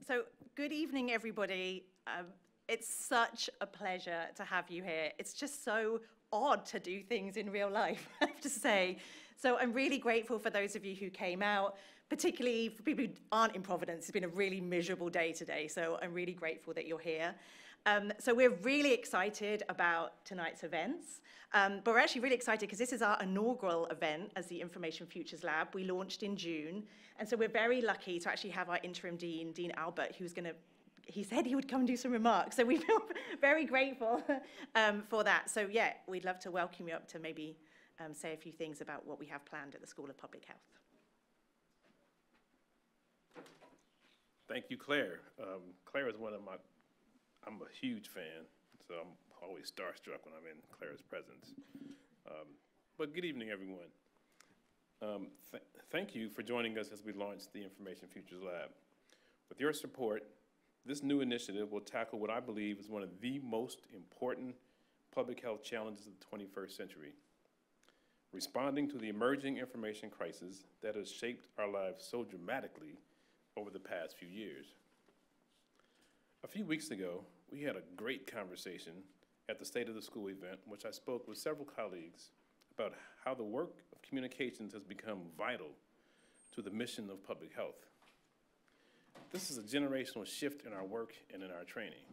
So good evening, everybody. It's such a pleasure to have you here. It's just so odd to do things in real life, I have to say. So I'm really grateful for those of you who came out, particularly for people who aren't in Providence. It's been a really miserable day today, so I'm really grateful that you're here. So we're really excited about tonight's events, but we're actually really excited because this is our inaugural event as the Information Futures Lab. We launched in June, and so we're very lucky to actually have our interim dean, Dean Aubert, who's going to, he said he would come do some remarks, so we feel very grateful for that. So yeah, we'd love to welcome you up to maybe say a few things about what we have planned at the School of Public Health. Thank you, Claire. Claire is one of my, I'm a huge fan, so I'm always starstruck when I'm in Claire's presence. But good evening, everyone. Thank you for joining us as we launch the Information Futures Lab. With your support, this new initiative will tackle what I believe is one of the most important public health challenges of the 21st century, responding to the emerging information crisis that has shaped our lives so dramatically over the past few years. A few weeks ago, we had a great conversation at the State of the School event, in which I spoke with several colleagues about how the work of communications has become vital to the mission of public health. This is a generational shift in our work and in our training.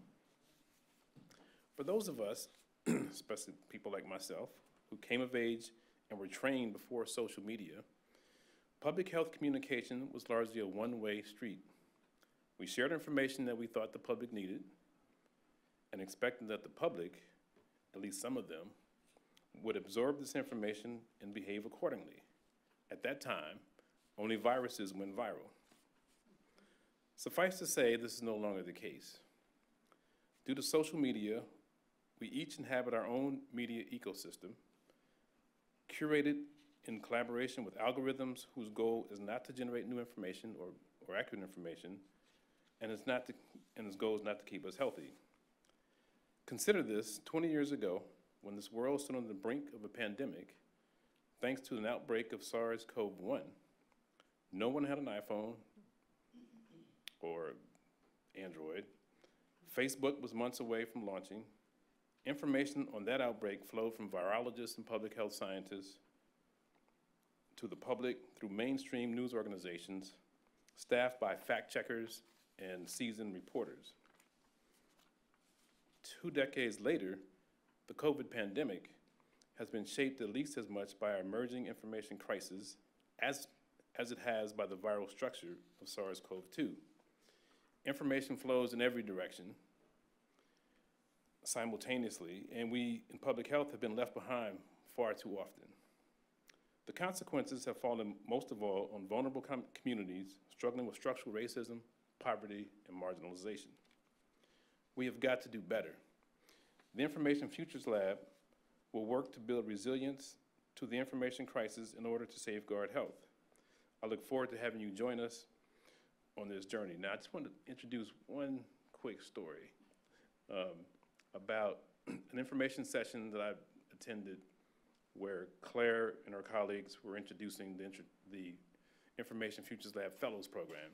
For those of us, especially people like myself, who came of age and were trained before social media, public health communication was largely a one-way street. We shared information that we thought the public needed and expected that the public, at least some of them, would absorb this information and behave accordingly. At that time, only viruses went viral. Suffice to say, this is no longer the case. Due to social media, we each inhabit our own media ecosystem, curated in collaboration with algorithms whose goal is not to generate new information or accurate information, and its goal is not to keep us healthy. Consider this: 20 years ago, when this world stood on the brink of a pandemic, thanks to an outbreak of SARS-CoV-1, no one had an iPhone or Android. Facebook was months away from launching. Information on that outbreak flowed from virologists and public health scientists to the public through mainstream news organizations, staffed by fact-checkers and seasoned reporters. 2 decades later, the COVID pandemic has been shaped at least as much by our emerging information crisis as it has by the viral structure of SARS-CoV-2. Information flows in every direction simultaneously, and we in public health have been left behind far too often. The consequences have fallen most of all on vulnerable communities struggling with structural racism, poverty, and marginalization. We have got to do better. The Information Futures Lab will work to build resilience to the information crisis in order to safeguard health. I look forward to having you join us on this journey. Now, I just want to introduce one quick story about an information session that I attended where Claire and her colleagues were introducing the Information Futures Lab Fellows Program.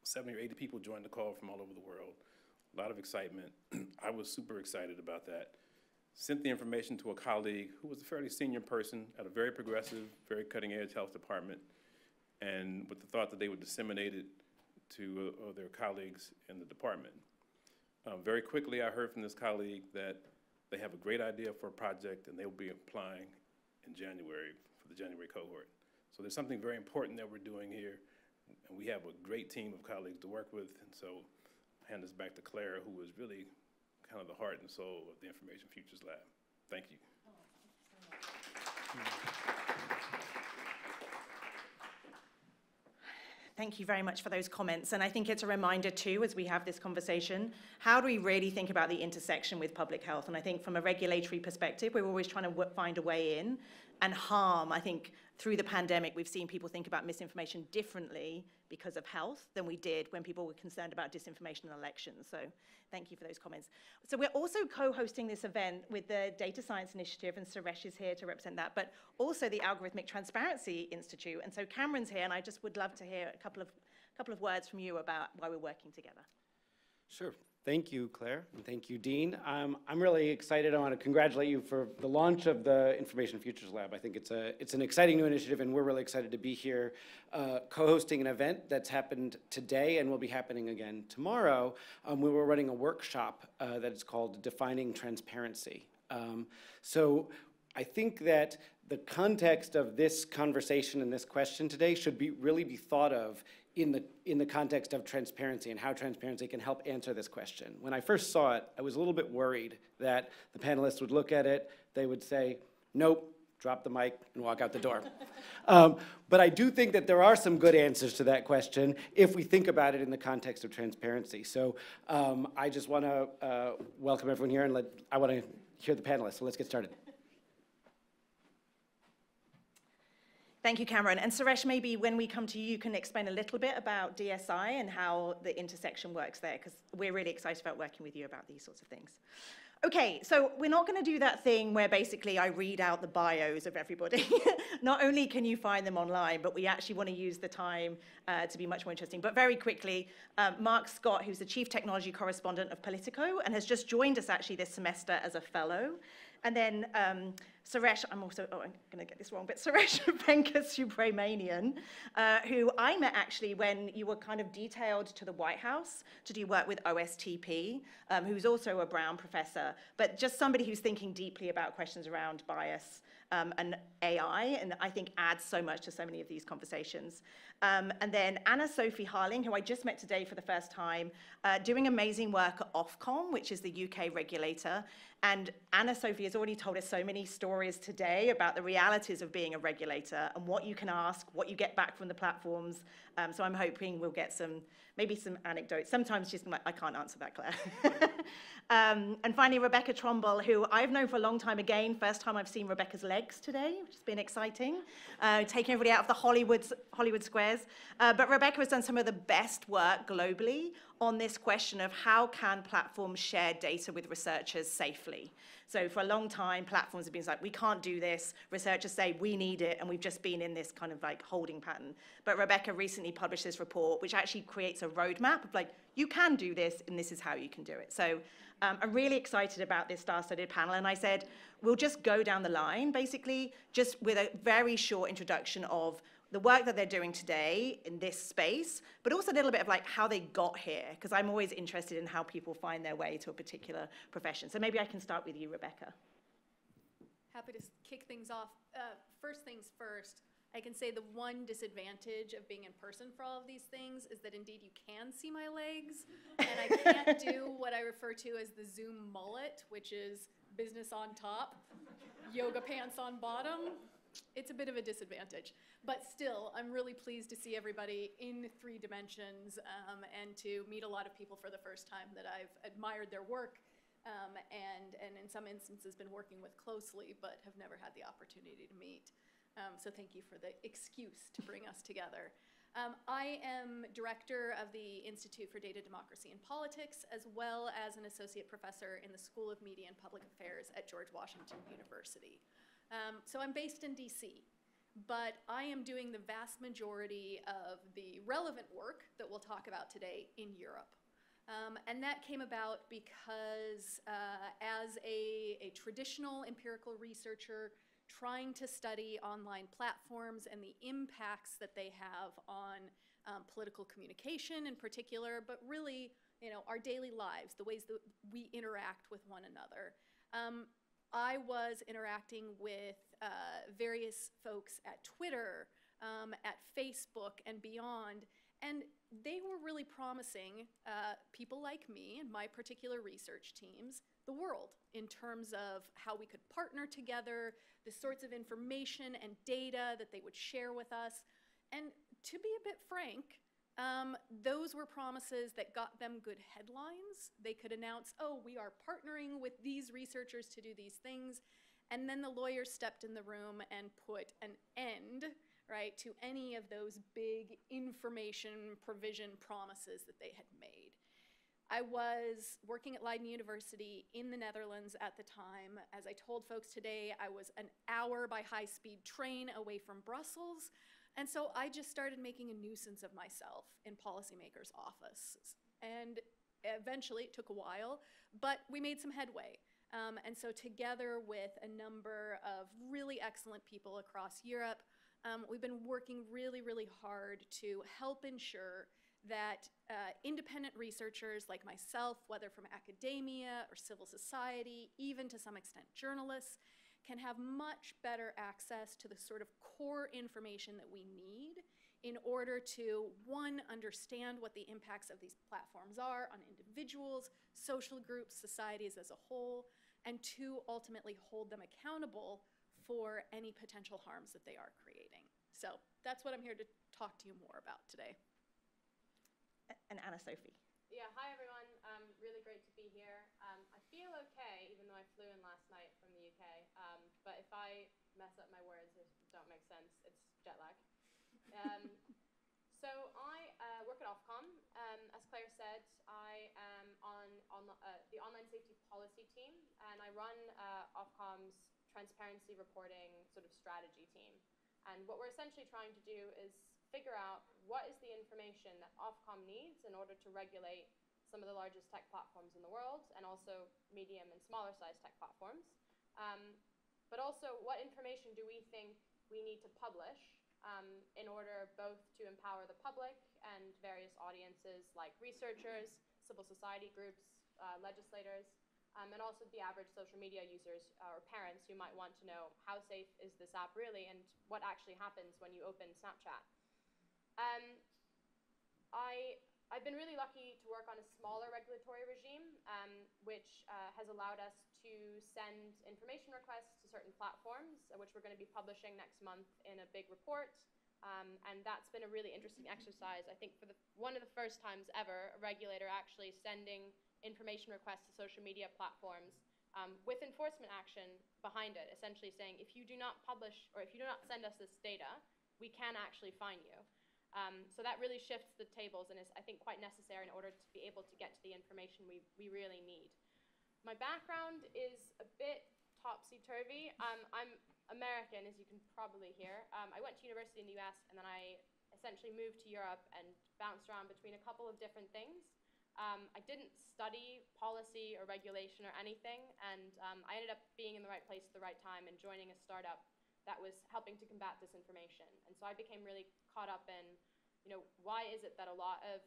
70 or 80 people joined the call from all over the world. A lot of excitement. I was super excited about that. Sent the information to a colleague who was a fairly senior person at a very progressive, very cutting-edge health department, and with the thought that they would disseminate it to their colleagues in the department. Very quickly, I heard from this colleague that they have a great idea for a project and they will be applying in January for the January cohort. So there's something very important that we're doing here, and we have a great team of colleagues to work with, and so I hand this back to Claire, who is really kind of the heart and soul of the Information Futures Lab. Thank you. Thank you very much for those comments. And I think it's a reminder too, as we have this conversation, how do we really think about the intersection with public health? And I think from a regulatory perspective, we're always trying to find a way in. And harm, I think through the pandemic, we've seen people think about misinformation differently because of health than we did when people were concerned about disinformation in elections. So thank you for those comments. So we're also co-hosting this event with the Data Science Initiative, and Suresh is here to represent that, but also the Algorithmic Transparency Institute. And so Cameron's here, and I just would love to hear a couple of couple of words from you about why we're working together. Sure. Thank you, Claire, and thank you, Dean. I'm really excited. I want to congratulate you for the launch of the Information Futures Lab. I think it's an exciting new initiative, and we're really excited to be here co-hosting an event that's happened today and will be happening again tomorrow. We were running a workshop that is called Defining Transparency. So I think that the context of this conversation and this question today should really be thought of in the context of transparency and how transparency can help answer this question. When I first saw it, I was a little bit worried that the panelists would look at it, they would say, nope, drop the mic and walk out the door. But I do think that there are some good answers to that question if we think about it in the context of transparency. So I just want to welcome everyone here, and I want to hear the panelists, so let's get started. Thank you, Cameron. And Suresh, maybe when we come to you, you can explain a little bit about DSI and how the intersection works there, because we're really excited about working with you about these sorts of things. Okay, so we're not going to do that thing where basically I read out the bios of everybody. Not only can you find them online, but we actually want to use the time to be much more interesting. But very quickly, Mark Scott, who's the Chief Technology Correspondent of Politico and has just joined us actually this semester as a fellow. And then Suresh, I'm going to get this wrong, but Suresh Venkasubramanian, who I met actually when you were kind of detailed to the White House to do work with OSTP, who's also a Brown professor, but just somebody who's thinking deeply about questions around bias and AI, and I think adds so much to so many of these conversations. And then Anna-Sophie, who I just met today for the first time, doing amazing work at Ofcom, which is the UK regulator. And Anna-Sophie has already told us so many stories today about the realities of being a regulator and what you can ask, what you get back from the platforms. So I'm hoping we'll get maybe some anecdotes. Sometimes she's like, I can't answer that, Claire. And finally, Rebecca Tromble, who I've known for a long time. Again, first time I've seen Rebecca's legs today, which has been exciting, taking everybody out of the Hollywood squares. But Rebecca has done some of the best work globally on this question of how can platforms share data with researchers safely. So for a long time, platforms have been like, we can't do this. Researchers say we need it, and we've just been in this kind of like holding pattern. But Rebecca recently published this report, which actually creates a roadmap of like, you can do this, and this is how you can do it. So I'm really excited about this star-studded panel, and I said, we'll just go down the line, basically, just with a very short introduction of the work that they're doing today in this space, but also a little bit of like how they got here, because I'm always interested in how people find their way to a particular profession. So maybe I can start with you, Rebecca. Happy to kick things off. First things first, I can say the one disadvantage of being in person for all of these things is that indeed you can see my legs, and I can't do what I refer to as the Zoom mullet, which is business on top, yoga pants on bottom. It's a bit of a disadvantage, but still, I'm really pleased to see everybody in 3 dimensions and to meet a lot of people for the first time that I've admired their work and in some instances been working with closely, but have never had the opportunity to meet. So thank you for the excuse to bring us together. I am director of the Institute for Data Democracy and Politics, as well as an associate professor in the School of Media and Public Affairs at George Washington University. So I'm based in DC, but I am doing the vast majority of the relevant work that we'll talk about today in Europe. And that came about because as a traditional empirical researcher trying to study online platforms and the impacts that they have on political communication in particular, but really, our daily lives, the ways that we interact with one another. I was interacting with various folks at Twitter, at Facebook, and beyond, and they were really promising people like me and my particular research teams the world in terms of how we could partner together, the sorts of information and data that they would share with us. And to be a bit frank, those were promises that got them good headlines. They could announce, oh, we are partnering with these researchers to do these things. And then the lawyers stepped in the room and put an end, right, to any of those big information provision promises that they had made. I was working at Leiden University in the Netherlands at the time. As I told folks today, I was an hour by high-speed train away from Brussels. And so I just started making a nuisance of myself in policymakers' offices. And eventually, it took a while, but we made some headway. And so together with a number of really excellent people across Europe, we've been working really, really hard to help ensure that independent researchers like myself, whether from academia or civil society, even to some extent journalists, can have much better access to the sort of core information that we need in order to, one, understand what the impacts of these platforms are on individuals, social groups, societies as a whole, and two, ultimately hold them accountable for any potential harms that they are creating. So that's what I'm here to talk to you more about today. And Anna-Sophie. Yeah, hi everyone. Really great to be here. I feel okay, even though I flew in last night from the UK. But if I mess up my words or don't make sense, it's jet lag. So I work at Ofcom. As Claire said, I am on the online safety policy team, and I run Ofcom's transparency reporting sort of strategy team. And what we're essentially trying to do is figure out what is the information that Ofcom needs in order to regulate some of the largest tech platforms in the world, and also medium and smaller size tech platforms. But also, what information do we think we need to publish in order both to empower the public and various audiences like researchers, civil society groups, legislators, and also the average social media users or parents who might want to know how safe is this app really and what actually happens when you open Snapchat. I've been really lucky to work on a smaller regulatory regime, which has allowed us to send information requests to certain platforms, which we're going to be publishing next month in a big report. And that's been a really interesting exercise. I think for one of the first times ever, a regulator actually sending information requests to social media platforms with enforcement action behind it, essentially saying, if you do not publish or if you do not send us this data, we can actually fine you. So that really shifts the tables and is, I think, quite necessary in order to be able to get to the information we really need. My background is a bit topsy-turvy. I'm American, as you can probably hear. I went to university in the US, and then I essentially moved to Europe and bounced around between a couple of different things. I didn't study policy or regulation or anything, and I ended up being in the right place at the right time and joining a startup that was helping to combat disinformation. And so I became really caught up in, why is it that a lot of,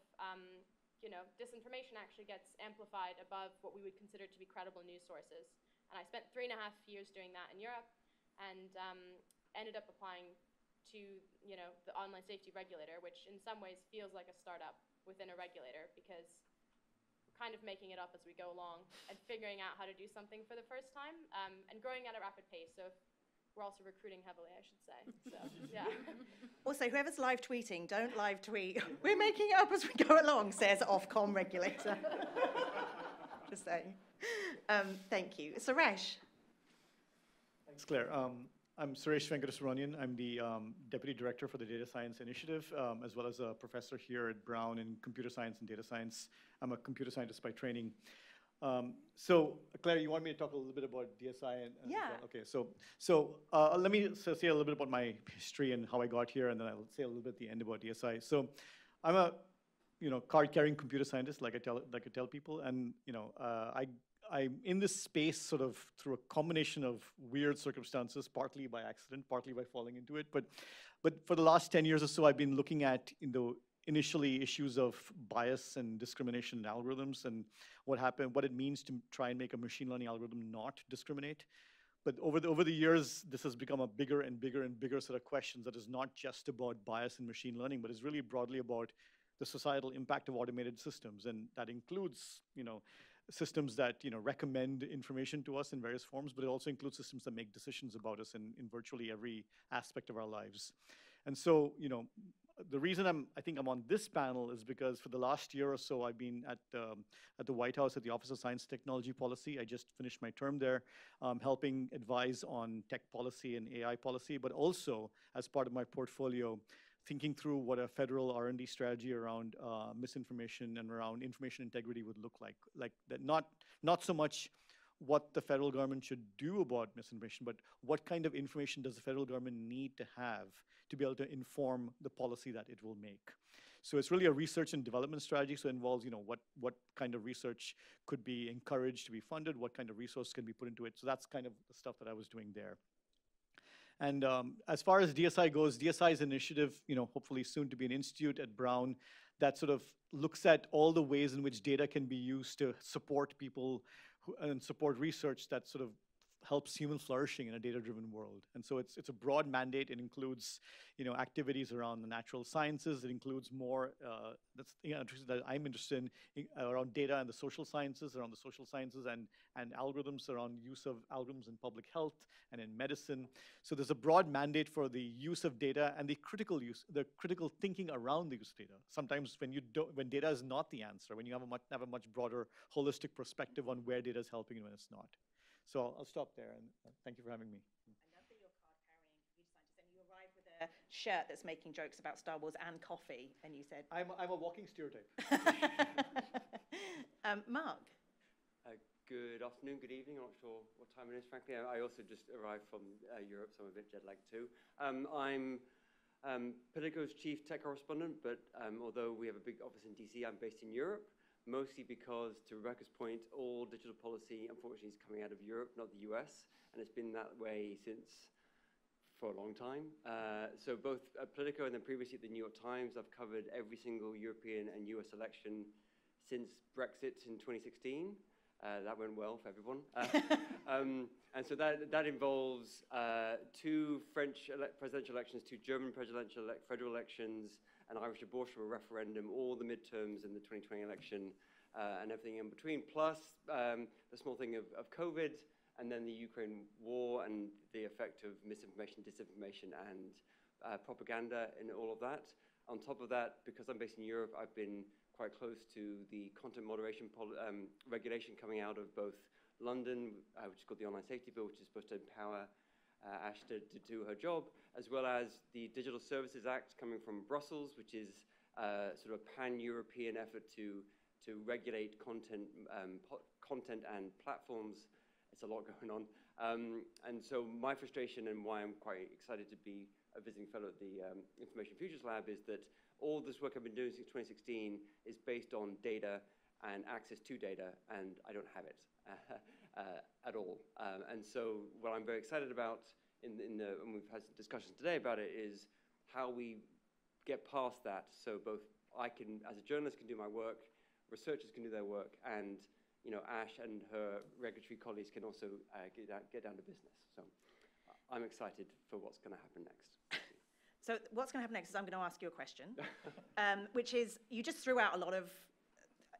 disinformation actually gets amplified above what we would consider to be credible news sources. And I spent 3.5 years doing that in Europe, and ended up applying to, the online safety regulator, which in some ways feels like a startup within a regulator, because we're kind of making it up as we go along and figuring out how to do something for the first time, and growing at a rapid pace. So we're also recruiting heavily, I should say. So, yeah. Also, whoever's live tweeting, don't live tweet. We're making it up as we go along, says Ofcom regulator. Just saying. Thank you. Suresh. Thanks, Claire. I'm Suresh Venkateswaranian. I'm the Deputy Director for the Data Science Initiative, as well as a professor here at Brown in computer science and data science. I'm a computer scientist by training. So, Claire, you want me to talk a little bit about DSI? Yeah. Well? Okay, so let me say a little bit about my history and how I got here, and then I'll say a little bit at the end about DSI. So, I'm a card-carrying computer scientist, like I tell people, and I'm in this space sort of through a combination of weird circumstances, partly by accident, partly by falling into it. But for the last 10 years or so, I've been looking at initially issues of bias and discrimination in algorithms and what it means to try and make a machine learning algorithm not discriminate. But over the years, this has become a bigger and bigger and bigger set of questions that is not just about bias in machine learning, but is really broadly about the societal impact of automated systems. And that includes, systems that, recommend information to us in various forms, but it also includes systems that make decisions about us in virtually every aspect of our lives. And so, the reason I think I'm on this panel is because for the last year or so, I've been at the White House at the Office of Science and Technology Policy. I just finished my term there, helping advise on tech policy and AI policy, but also as part of my portfolio, thinking through what a federal R&D strategy around misinformation and around information integrity would look like. Like that, not so much what the federal government should do about misinformation, but what kind of information does the federal government need to have to be able to inform the policy that it will make. So it's really a research and development strategy. So it involves, what kind of research could be encouraged to be funded, what kind of resource can be put into it. So that's kind of the stuff that I was doing there. And as far as DSI goes, DSI's initiative, hopefully soon to be an institute at Brown that sort of looks at all the ways in which data can be used to support people and support research that sort of helps human flourishing in a data-driven world. And so it's a broad mandate. It includes, activities around the natural sciences. It includes more that I'm interested in around data and the social sciences, around the social sciences and algorithms, around use of algorithms in public health and in medicine. So there's a broad mandate for the use of data and the critical thinking around the use of data. Sometimes when data is not the answer, when you have a much broader holistic perspective on where data is helping and when it's not. So I'll stop there, and thank you for having me. I love that you're card-carrying computer scientist, and you arrived with a shirt that's making jokes about Star Wars and coffee, and you said... I'm a walking stereotype. Mark? Good afternoon, good evening. I'm not sure what time it is, frankly. I also just arrived from Europe, so I'm a bit jet-lagged too. I'm Politico's chief tech correspondent, but although we have a big office in DC, I'm based in Europe. Mostly because, to Rebecca's point, all digital policy, unfortunately, is coming out of Europe, not the US, and it's been that way for a long time. So both at Politico and then previously at the New York Times, I've covered every single European and US election since Brexit in 2016. That went well for everyone. And so that involves 2 French presidential elections, 2 German presidential federal elections, an Irish abortion referendum, all the midterms in the 2020 election, and everything in between, plus the small thing of COVID, and then the Ukraine war and the effect of misinformation, disinformation, and propaganda in all of that. On top of that, because I'm based in Europe, I've been quite close to the content moderation regulation coming out of both London, which is called the Online Safety Bill, which is supposed to empower Ash to do her job, as well as the Digital Services Act coming from Brussels, which is sort of a pan-European effort to regulate content and platforms. It's a lot going on. And so my frustration and why I'm quite excited to be a visiting fellow at the Information Futures Lab is that all this work I've been doing since 2016 is based on data and access to data, and I don't have it at all. And so what I'm very excited about, and we've had some discussions today about it, is how we get past that. So both I can, as a journalist, can do my work, researchers can do their work, and Ash and her regulatory colleagues can also get down to business. So I'm excited for what's going to happen next. So what's going to happen next is I'm going to ask you a question, which is, you just threw out a lot of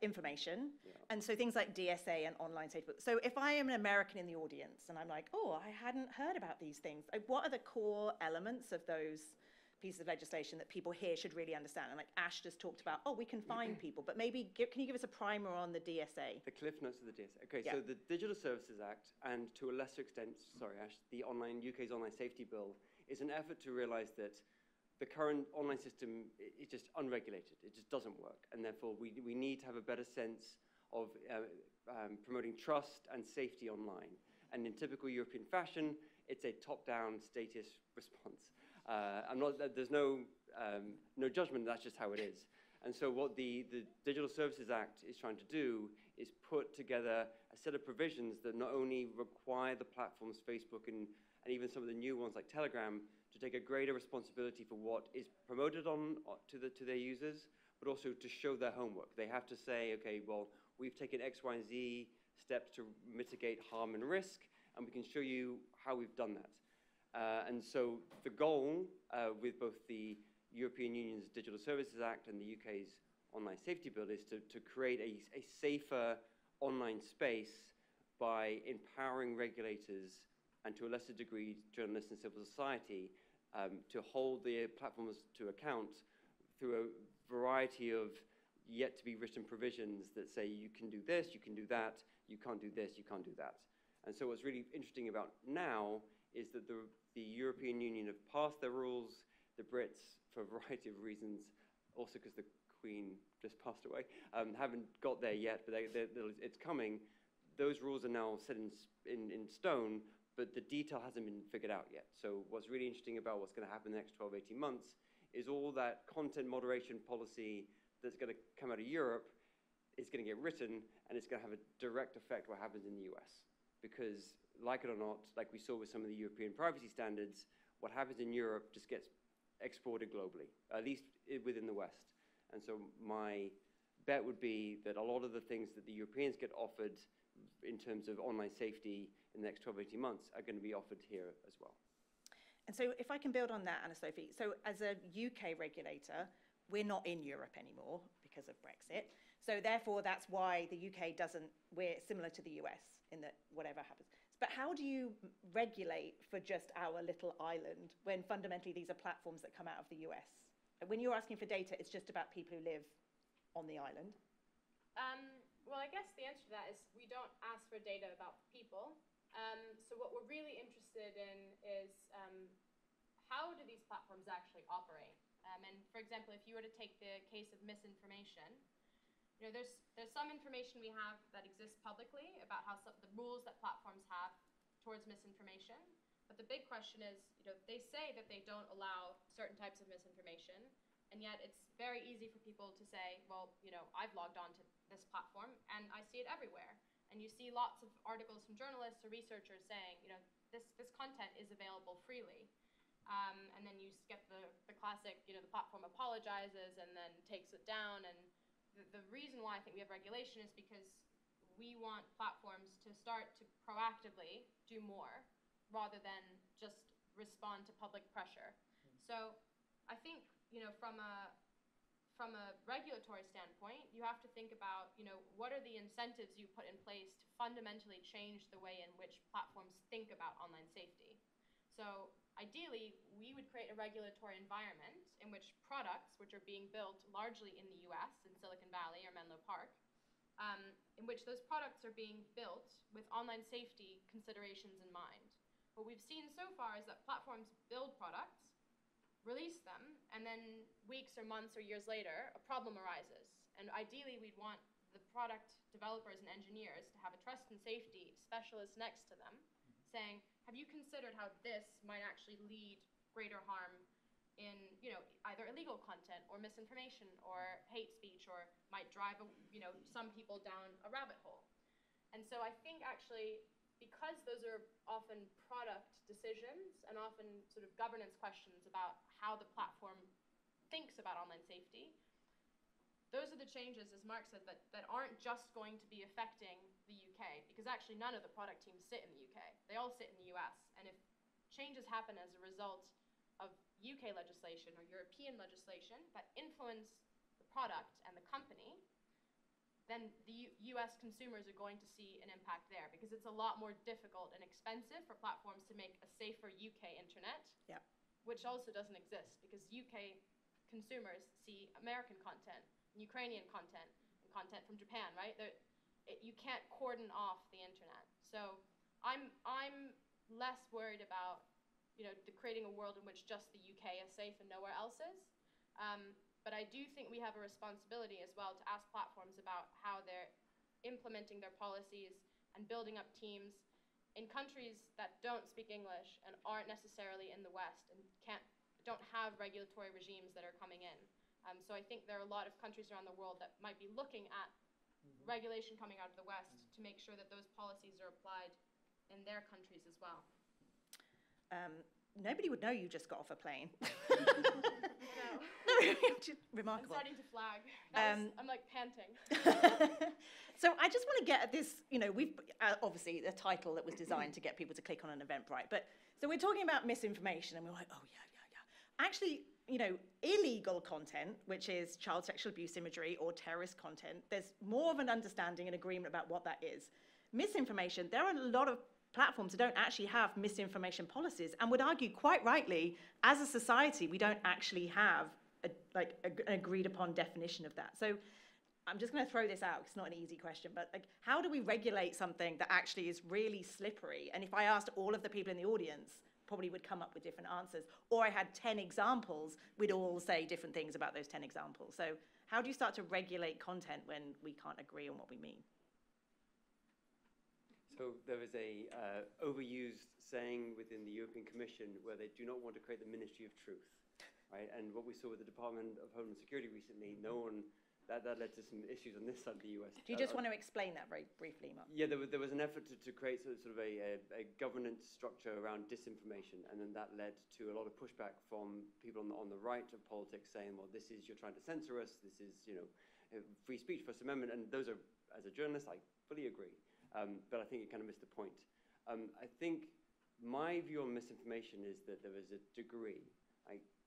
information, and so things like DSA and online safety. So if I am an American in the audience and I'm like, oh, I hadn't heard about these things, what are the core elements of those pieces of legislation that people here should really understand? And like Ash just talked about, oh, we can fine people, but maybe can you give us a primer on the DSA? The cliff notes of the DSA. Okay, so the Digital Services Act, and to a lesser extent, sorry Ash, the UK's Online Safety Bill, is an effort to realize that the current online system is just unregulated. It just doesn't work. And therefore, we need to have a better sense of promoting trust and safety online. And in typical European fashion, it's a top-down status response. There's no judgment, that's just how it is. And so what the Digital Services Act is trying to do is put together a set of provisions that not only require the platforms, Facebook and even some of the new ones like Telegram, to take a greater responsibility for what is promoted to their users, but also to show their homework. They have to say, okay, well, we've taken X, Y, and Z steps to mitigate harm and risk, and we can show you how we've done that. And so the goal with both the European Union's Digital Services Act and the UK's Online Safety Bill is to create a safer online space by empowering regulators and to a lesser degree journalists and civil society to hold the platforms to account through a variety of yet to be written provisions that say you can do this, you can do that, you can't do this, you can't do that. And so what's really interesting about now is that the European Union have passed their rules. The Brits, for a variety of reasons, also because the Queen just passed away, haven't got there yet, but it's coming. those rules are now set in stone, but the detail hasn't been figured out yet. So what's really interesting about what's going to happen in the next 12, 18 months is all that content moderation policy that's going to come out of Europe is going to get written, and it's going to have a direct effect what happens in the US. Because, like it or not, like we saw with some of the European privacy standards, what happens in Europe just gets exported globally, at least within the West. And so my bet would be that a lot of the things that the Europeans get offered in terms of online safety in the next 12, 18 months are going to be offered here as well. And so if I can build on that, Anna-Sophie, so as a UK regulator, we're not in Europe anymore because of Brexit. So therefore, that's why the UK we're similar to the US in that whatever happens. But how do you regulate for just our little island when fundamentally these are platforms that come out of the US? When you're asking for data, it's just about people who live on the island. Well, I guess the answer to that is we don't ask for data about people. So what we're really interested in is how do these platforms actually operate? And for example, if you were to take the case of misinformation, you know, there's some information we have that exists publicly about how the rules that platforms have towards misinformation. But the big question is, you know, they say that they don't allow certain types of misinformation, and yet it's very easy for people to say, well, you know, I've logged on to this platform and I see it everywhere. And you see lots of articles from journalists or researchers saying, you know, this content is available freely. And then you get the classic, you know, the platform apologizes and then takes it down. And the reason why I think we have regulation is because we want platforms to start to proactively do more rather than just respond to public pressure. So I think, you know, from a regulatory standpoint, you have to think about, you know, what are the incentives you put in place to fundamentally change the way in which platforms think about online safety. So ideally, we would create a regulatory environment in which products, which are being built largely in the US, in Silicon Valley or Menlo Park, in which those products are being built with online safety considerations in mind. What we've seen so far is that platforms build products, release them, and then weeks or months or years later, a problem arises. And ideally, we'd want the product developers and engineers to have a trust and safety specialist next to them saying, have you considered how this might actually lead greater harm in, you know, either illegal content or misinformation or hate speech, or might drive, you know, some people down a rabbit hole. And so I think actually, because those are often product decisions and often sort of governance questions about how the platform thinks about online safety, those are the changes, as Mark said, that aren't just going to be affecting the UK, because actually none of the product teams sit in the UK. They all sit in the US. And if changes happen as a result of UK legislation or European legislation that influence the product and the company, then the US consumers are going to see an impact there, because it's a lot more difficult and expensive for platforms to make a safer UK internet, which also doesn't exist, because UK consumers see American content, Ukrainian content, and content from Japan, right? You can't cordon off the internet. So I'm less worried about, you know, creating a world in which just the UK is safe and nowhere else is. But I do think we have a responsibility as well to ask platforms about how they're implementing their policies and building up teams in countries that don't speak English and aren't necessarily in the West and don't have regulatory regimes that are coming in. So I think there are a lot of countries around the world that might be looking at regulation coming out of the West to make sure that those policies are applied in their countries as well. Nobody would know you just got off a plane. Remarkable. I'm starting to flag. I'm like panting. So I just want to get at this, you know, we've obviously the title that was designed to get people to click on an Eventbrite, but so we're talking about misinformation and we're like, oh yeah. Actually, you know, illegal content, which is child sexual abuse imagery or terrorist content, there's more of an understanding and agreement about what that is. Misinformation, there are a lot of platforms that don't actually have misinformation policies and would argue quite rightly, as a society, we don't actually have an agreed upon definition of that. So I'm just going to throw this out, it's not an easy question, but like, how do we regulate something that actually is really slippery? And if I asked all of the people in the audience, probably would come up with different answers. Or I had 10 examples, we'd all say different things about those 10 examples. So how do you start to regulate content when we can't agree on what we mean? So there is a overused saying within the European Commission where they do not want to create the Ministry of Truth, right? And what we saw with the Department of Homeland Security recently, that led to some issues on this side of the US. Do you just want to explain that very briefly, Mark? Yeah, there was an effort to create sort of a governance structure around disinformation, and then that led to a lot of pushback from people on the right of politics saying, well, you're trying to censor us, this is, free speech, First Amendment, and those are, as a journalist, I fully agree. But I think it kind of missed the point. I think my view on misinformation is that there is a degree,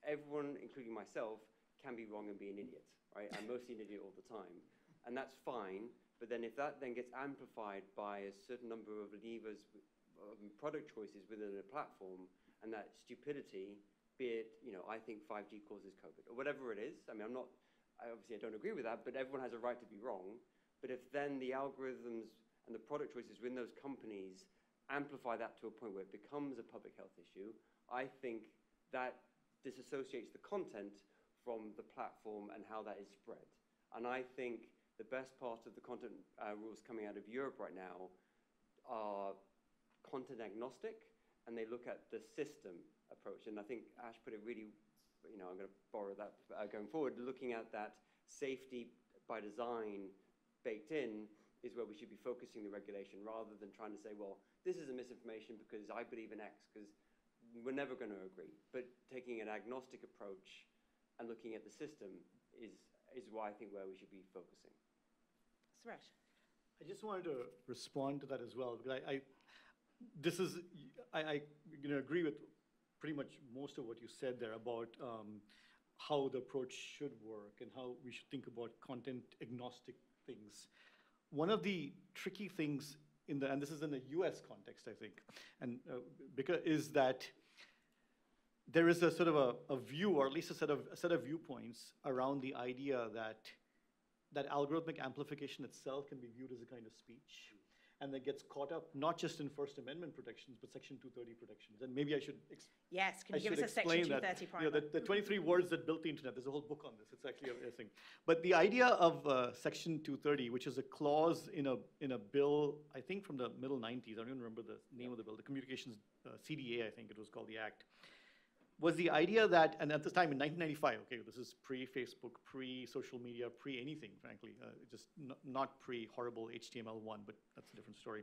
everyone, including myself, can be wrong and be an idiot. Right? I'm mostly an idiot all the time, and that's fine, but then if that then gets amplified by a certain number of levers, product choices within a platform, and that stupidity, be it, I think 5G causes COVID, or whatever it is, I mean, obviously I don't agree with that, but everyone has a right to be wrong, but if then the algorithms and the product choices within those companies amplify that to a point where it becomes a public health issue, I think that disassociates the content from the platform and how that is spread. And I think the best part of the content rules coming out of Europe right now are content agnostic, and they look at the system approach. And I think Ash put it really, I'm going to borrow that going forward, looking at that safety by design baked in is where we should be focusing the regulation rather than trying to say, well, this is a misinformation because I believe in X, because we're never going to agree. But taking an agnostic approach and looking at the system is why I think where we should be focusing. Suresh. I just wanted to respond to that as well, because I agree with pretty much most of what you said there about how the approach should work and how we should think about content agnostic things. One of the tricky things and this is in the US context, I think, and because is that there is a sort of a view, or at least a set of viewpoints around the idea that algorithmic amplification itself can be viewed as a kind of speech, and that gets caught up not just in First Amendment protections, but Section 230 protections. And maybe I should Yes, can you give us a Section 230 primer? The 23 words that built the internet, there's a whole book on this. It's actually a thing. But the idea of Section 230, which is a clause in a bill, I think from the middle 90s, I don't even remember the name of the bill, the Communications CDA, I think it was called, the Act, was the idea that, and at this time in 1995, okay, this is pre-Facebook, pre-social media, pre-anything, frankly, just not pre-horrible HTML1, but that's a different story.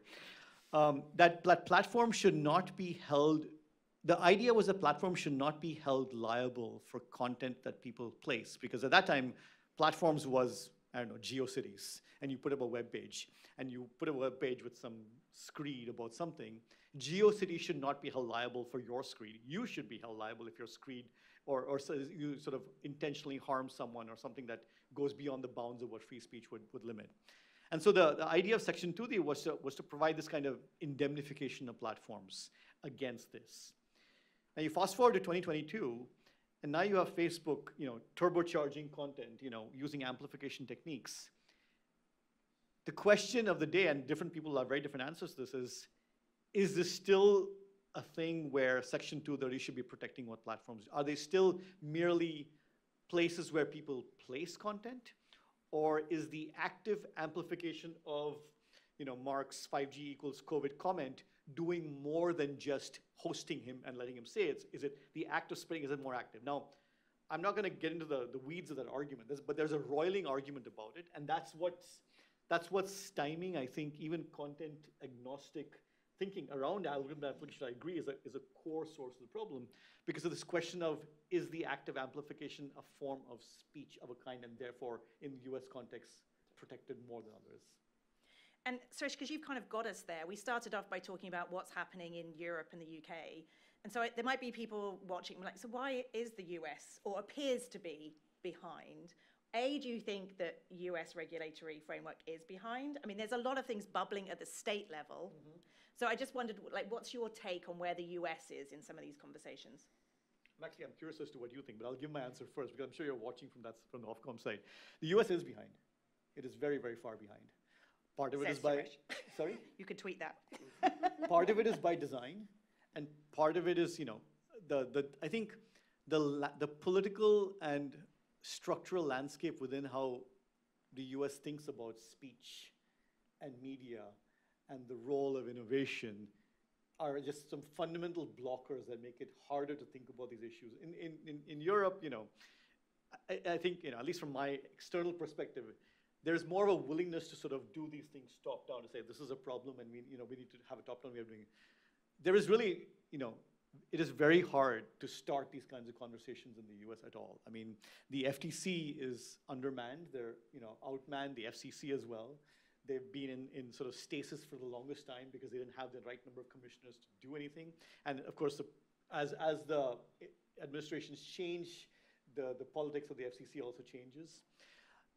That platform should not be held, the idea was that platform should not be held liable for content that people place, because at that time, platforms was, I don't know, GeoCities, and you put up a web page, and you put a web page with some screed about something. GeoCities should not be held liable for your screed. You should be held liable if your screed or you sort of intentionally harm someone or something that goes beyond the bounds of what free speech would limit. And so the idea of Section 230 was to provide this kind of indemnification of platforms against this. Now you fast forward to 2022, and now you have Facebook, turbocharging content, using amplification techniques. The question of the day, and different people have very different answers to this, is this still a thing where Section 230 should be protecting what platforms? Are they still merely places where people place content? Or is the active amplification of Mark's 5G equals COVID comment doing more than just hosting him and letting him say it? Is it the act of spreading, is it more active? Now, I'm not going to get into the weeds of that argument, but there's a roiling argument about it, and that's what's stymieing, I think, even content agnostic thinking around algorithm amplification, I agree, is a core source of the problem, because of this question of, is the active amplification a form of speech of a kind, and therefore, in the US context, protected more than others? And Suresh, because you've kind of got us there, we started off by talking about what's happening in Europe and the UK. And so there might be people watching like, so why is the US, or appears to be, behind? A, do you think that US regulatory framework is behind? I mean, there's a lot of things bubbling at the state level. Mm-hmm. So I just wondered, what's your take on where the US is in some of these conversations? I'm curious as to what you think, but I'll give my answer first, because I'm sure you're watching from the Ofcom side. The US is behind. It is very, very far behind. Part of it is by, sorry? You could tweet that. Part of it is by design, and part of it is, I think the political and structural landscape within how the US thinks about speech and media and the role of innovation are just some fundamental blockers that make it harder to think about these issues. In Europe, I think, at least from my external perspective, there's more of a willingness to sort of do these things top down, to say this is a problem and we need to have a top down way of doing it. There is really, it is very hard to start these kinds of conversations in the US at all. I mean, the FTC is undermanned, they're outmanned, the FCC as well. They've been in sort of stasis for the longest time because they didn't have the right number of commissioners to do anything. And of course, as the administrations change, the politics of the FCC also changes.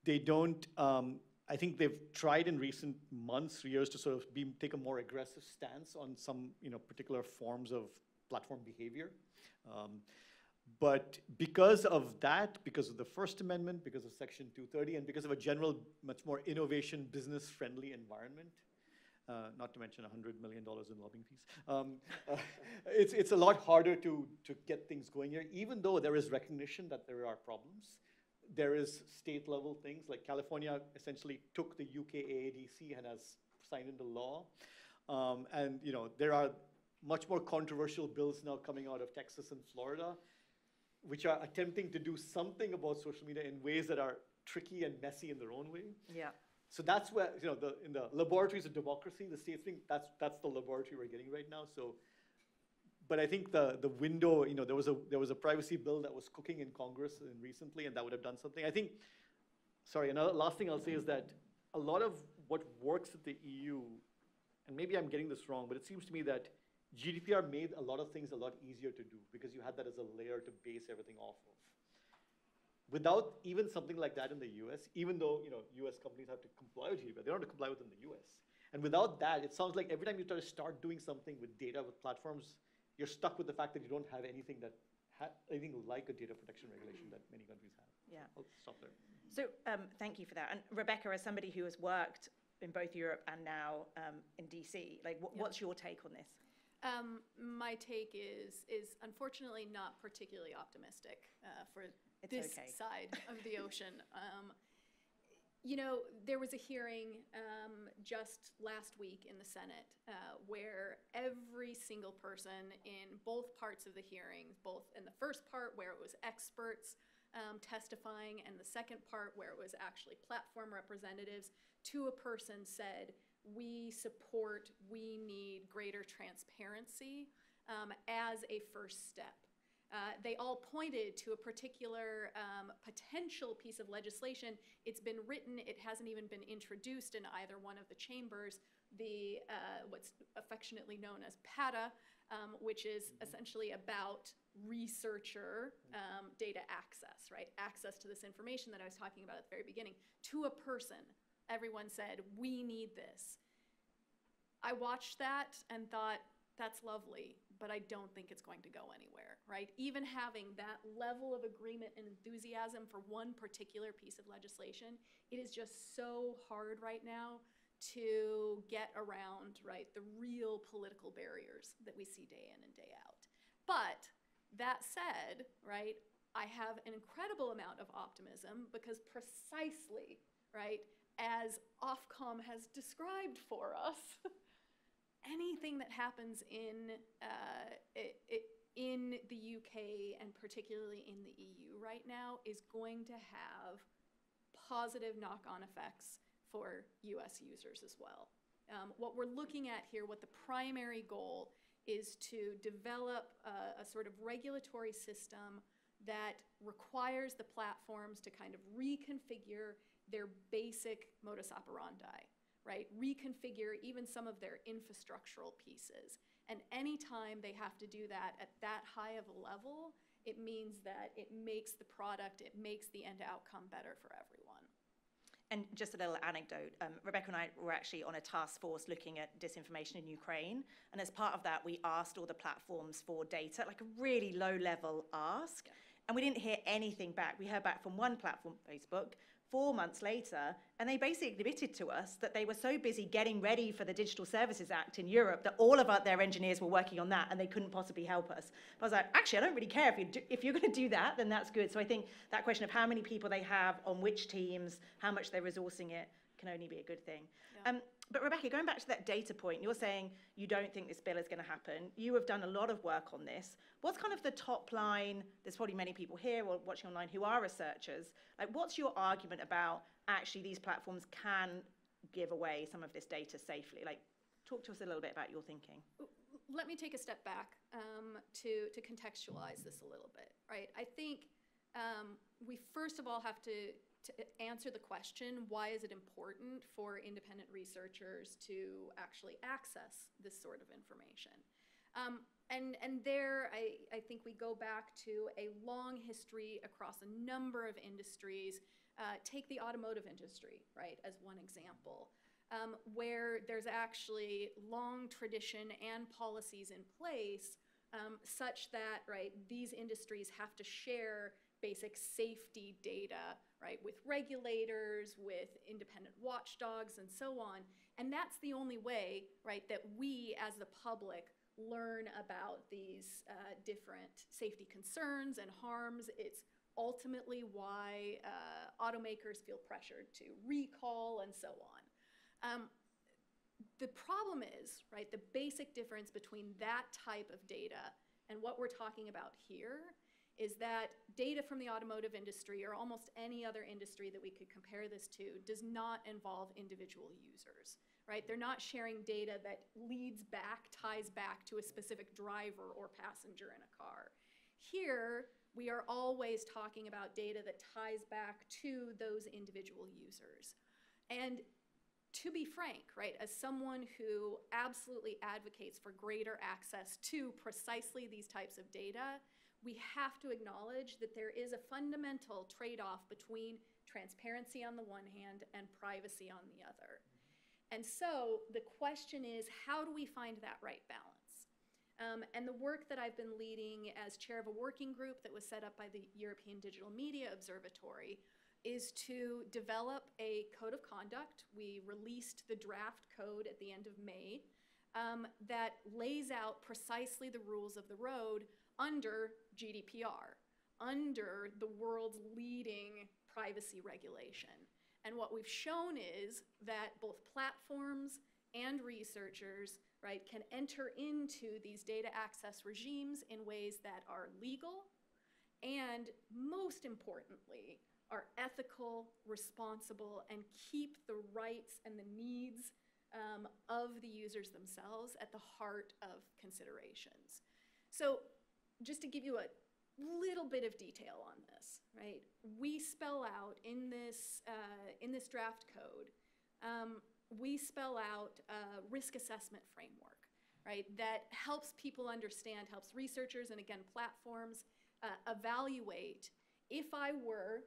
They don't, I think they've tried in recent months, years, to sort of take a more aggressive stance on some particular forms of platform behavior. But because of that, because of the First Amendment, because of Section 230, and because of a general, much more innovation, business-friendly environment, not to mention $100 million in lobbying fees, it's a lot harder to get things going here, even though there is recognition that there are problems. There is state-level things, like California essentially took the UK AADC and has signed into law. And there are much more controversial bills now coming out of Texas and Florida, which are attempting to do something about social media in ways that are tricky and messy in their own way. Yeah. So that's where, in the laboratories of democracy, the states think that's the laboratory we're getting right now. So, but I think the window, there was a privacy bill that was cooking in Congress recently, and that would have done something. I think, another last thing I'll say is that a lot of what works at the EU, and maybe I'm getting this wrong, but it seems to me that GDPR made a lot of things a lot easier to do because you had that as a layer to base everything off of. Without even something like that in the US, even though US companies have to comply with GDPR, they don't have to comply within the US. And without that, it sounds like every time you try to start doing something with data, with platforms, you're stuck with the fact that you don't have anything anything like a data protection regulation that many countries have. Yeah. I'll stop there. So thank you for that. And Rebecca, as somebody who has worked in both Europe and now in DC, what's your take on this? My take is unfortunately not particularly optimistic for this side of the ocean. There was a hearing just last week in the Senate where every single person in both parts of the hearing, both in the first part where it was experts testifying and the second part where it was actually platform representatives, to a person said, we need greater transparency as a first step. They all pointed to a particular potential piece of legislation. It's been written, it hasn't even been introduced in either one of the chambers, what's affectionately known as PATA, which is essentially about researcher data access, right? Access to this information that I was talking about at the very beginning, to a person. Everyone said, we need this. I watched that and thought, that's lovely, but I don't think it's going to go anywhere, right? Even having that level of agreement and enthusiasm for one particular piece of legislation, it is just so hard right now to get around, right, the real political barriers that we see day in and day out. But that said, right, I have an incredible amount of optimism because precisely, right, as Ofcom has described for us, anything that happens in the UK and particularly in the EU right now is going to have positive knock-on effects for US users as well. What we're looking at here, what the primary goal is to develop a sort of regulatory system that requires the platforms to kind of reconfigure their basic modus operandi, right? Reconfigure even some of their infrastructural pieces. And anytime they have to do that at that high of a level, it means that it makes the product, it makes the end outcome better for everyone. And just a little anecdote, Rebecca and I were actually on a task force looking at disinformation in Ukraine. And as part of that, we asked all the platforms for data, like a really low-level ask. Yeah. And we didn't hear anything back. We heard back from one platform, Facebook, 4 months later, and they basically admitted to us that they were so busy getting ready for the Digital Services Act in Europe that all of their engineers were working on that and they couldn't possibly help us. But I was like, actually, I don't really care. If you're going to do that, then that's good. So I think that question of how many people they have on which teams, how much they're resourcing it, can only be a good thing. Yeah. But Rebecca, going back to that data point, you're saying you don't think this bill is going to happen. You have done a lot of work on this. What's kind of the top line? There's probably many people here or watching online who are researchers. Like, what's your argument about actually these platforms can give away some of this data safely? Like, talk to us a little bit about your thinking. Let me take a step back to contextualize this a little bit, right? I think we first of all have to answer the question, why is it important for independent researchers to actually access this sort of information? And there, I think we go back to a long history across a number of industries. Take the automotive industry, right, as one example, where there's actually long tradition and policies in place such that, right, these industries have to share basic safety data, right, with regulators, with independent watchdogs, and so on. And that's the only way, right, that we as the public learn about these different safety concerns and harms. It's ultimately why automakers feel pressured to recall and so on. The problem is, right, the basic difference between that type of data and what we're talking about here is that data from the automotive industry or almost any other industry that we could compare this to does not involve individual users, right? They're not sharing data that ties back to a specific driver or passenger in a car. Here, we are always talking about data that ties back to those individual users. And to be frank, right, as someone who absolutely advocates for greater access to precisely these types of data, we have to acknowledge that there is a fundamental trade-off between transparency on the one hand and privacy on the other. And so the question is, how do we find that right balance? And the work that I've been leading as chair of a working group that was set up by the European Digital Media Observatory is to develop a code of conduct. We released the draft code at the end of May that lays out precisely the rules of the road under GDPR, under the world's leading privacy regulation. And what we've shown is that both platforms and researchers, right, can enter into these data access regimes in ways that are legal and, most importantly, are ethical, responsible, and keep the rights and the needs of the users themselves at the heart of considerations. So just to give you a little bit of detail on this, right? We spell out in this draft code, we spell out a risk assessment framework, right? That helps people understand, helps researchers and again platforms evaluate if I were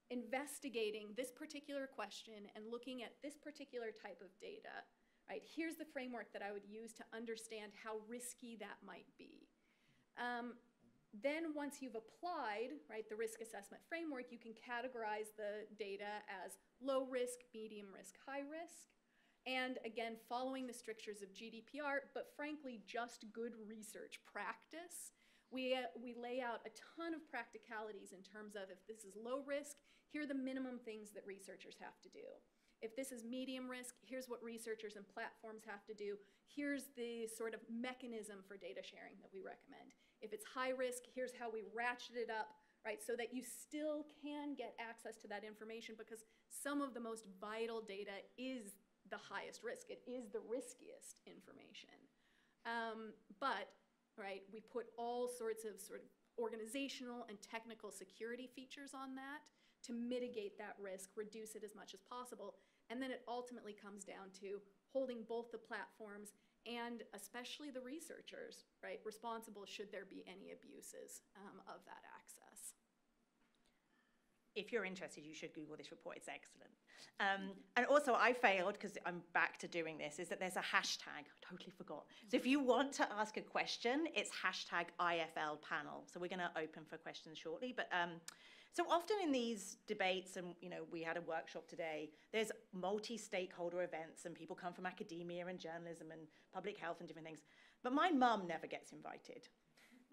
investigating this particular question and looking at this particular type of data, right? Here's the framework that I would use to understand how risky that might be. Then once you've applied, right, the risk assessment framework, you can categorize the data as low risk, medium risk, high risk. And again, following the strictures of GDPR, but frankly, just good research practice. We lay out a ton of practicalities in terms of if this is low risk, here are the minimum things that researchers have to do. If this is medium risk, here's what researchers and platforms have to do. Here's the sort of mechanism for data sharing that we recommend. If it's high risk, here's how we ratchet it up, right, so that you still can get access to that information because some of the most vital data is the highest risk. It is the riskiest information. But, right, we put all sorts of organizational and technical security features on that to mitigate that risk, reduce it as much as possible. And then it ultimately comes down to holding both the platforms and especially the researchers, right, responsible should there be any abuses of that access. If you're interested, you should Google this report. It's excellent. And also, I failed, because I'm back to doing this, is that there's a hashtag. I totally forgot. So if you want to ask a question, it's hashtag IFL panel. So we're going to open for questions shortly. But so often in these debates, and we had a workshop today, there's multi-stakeholder events, and people come from academia and journalism and public health and different things. But my mum never gets invited.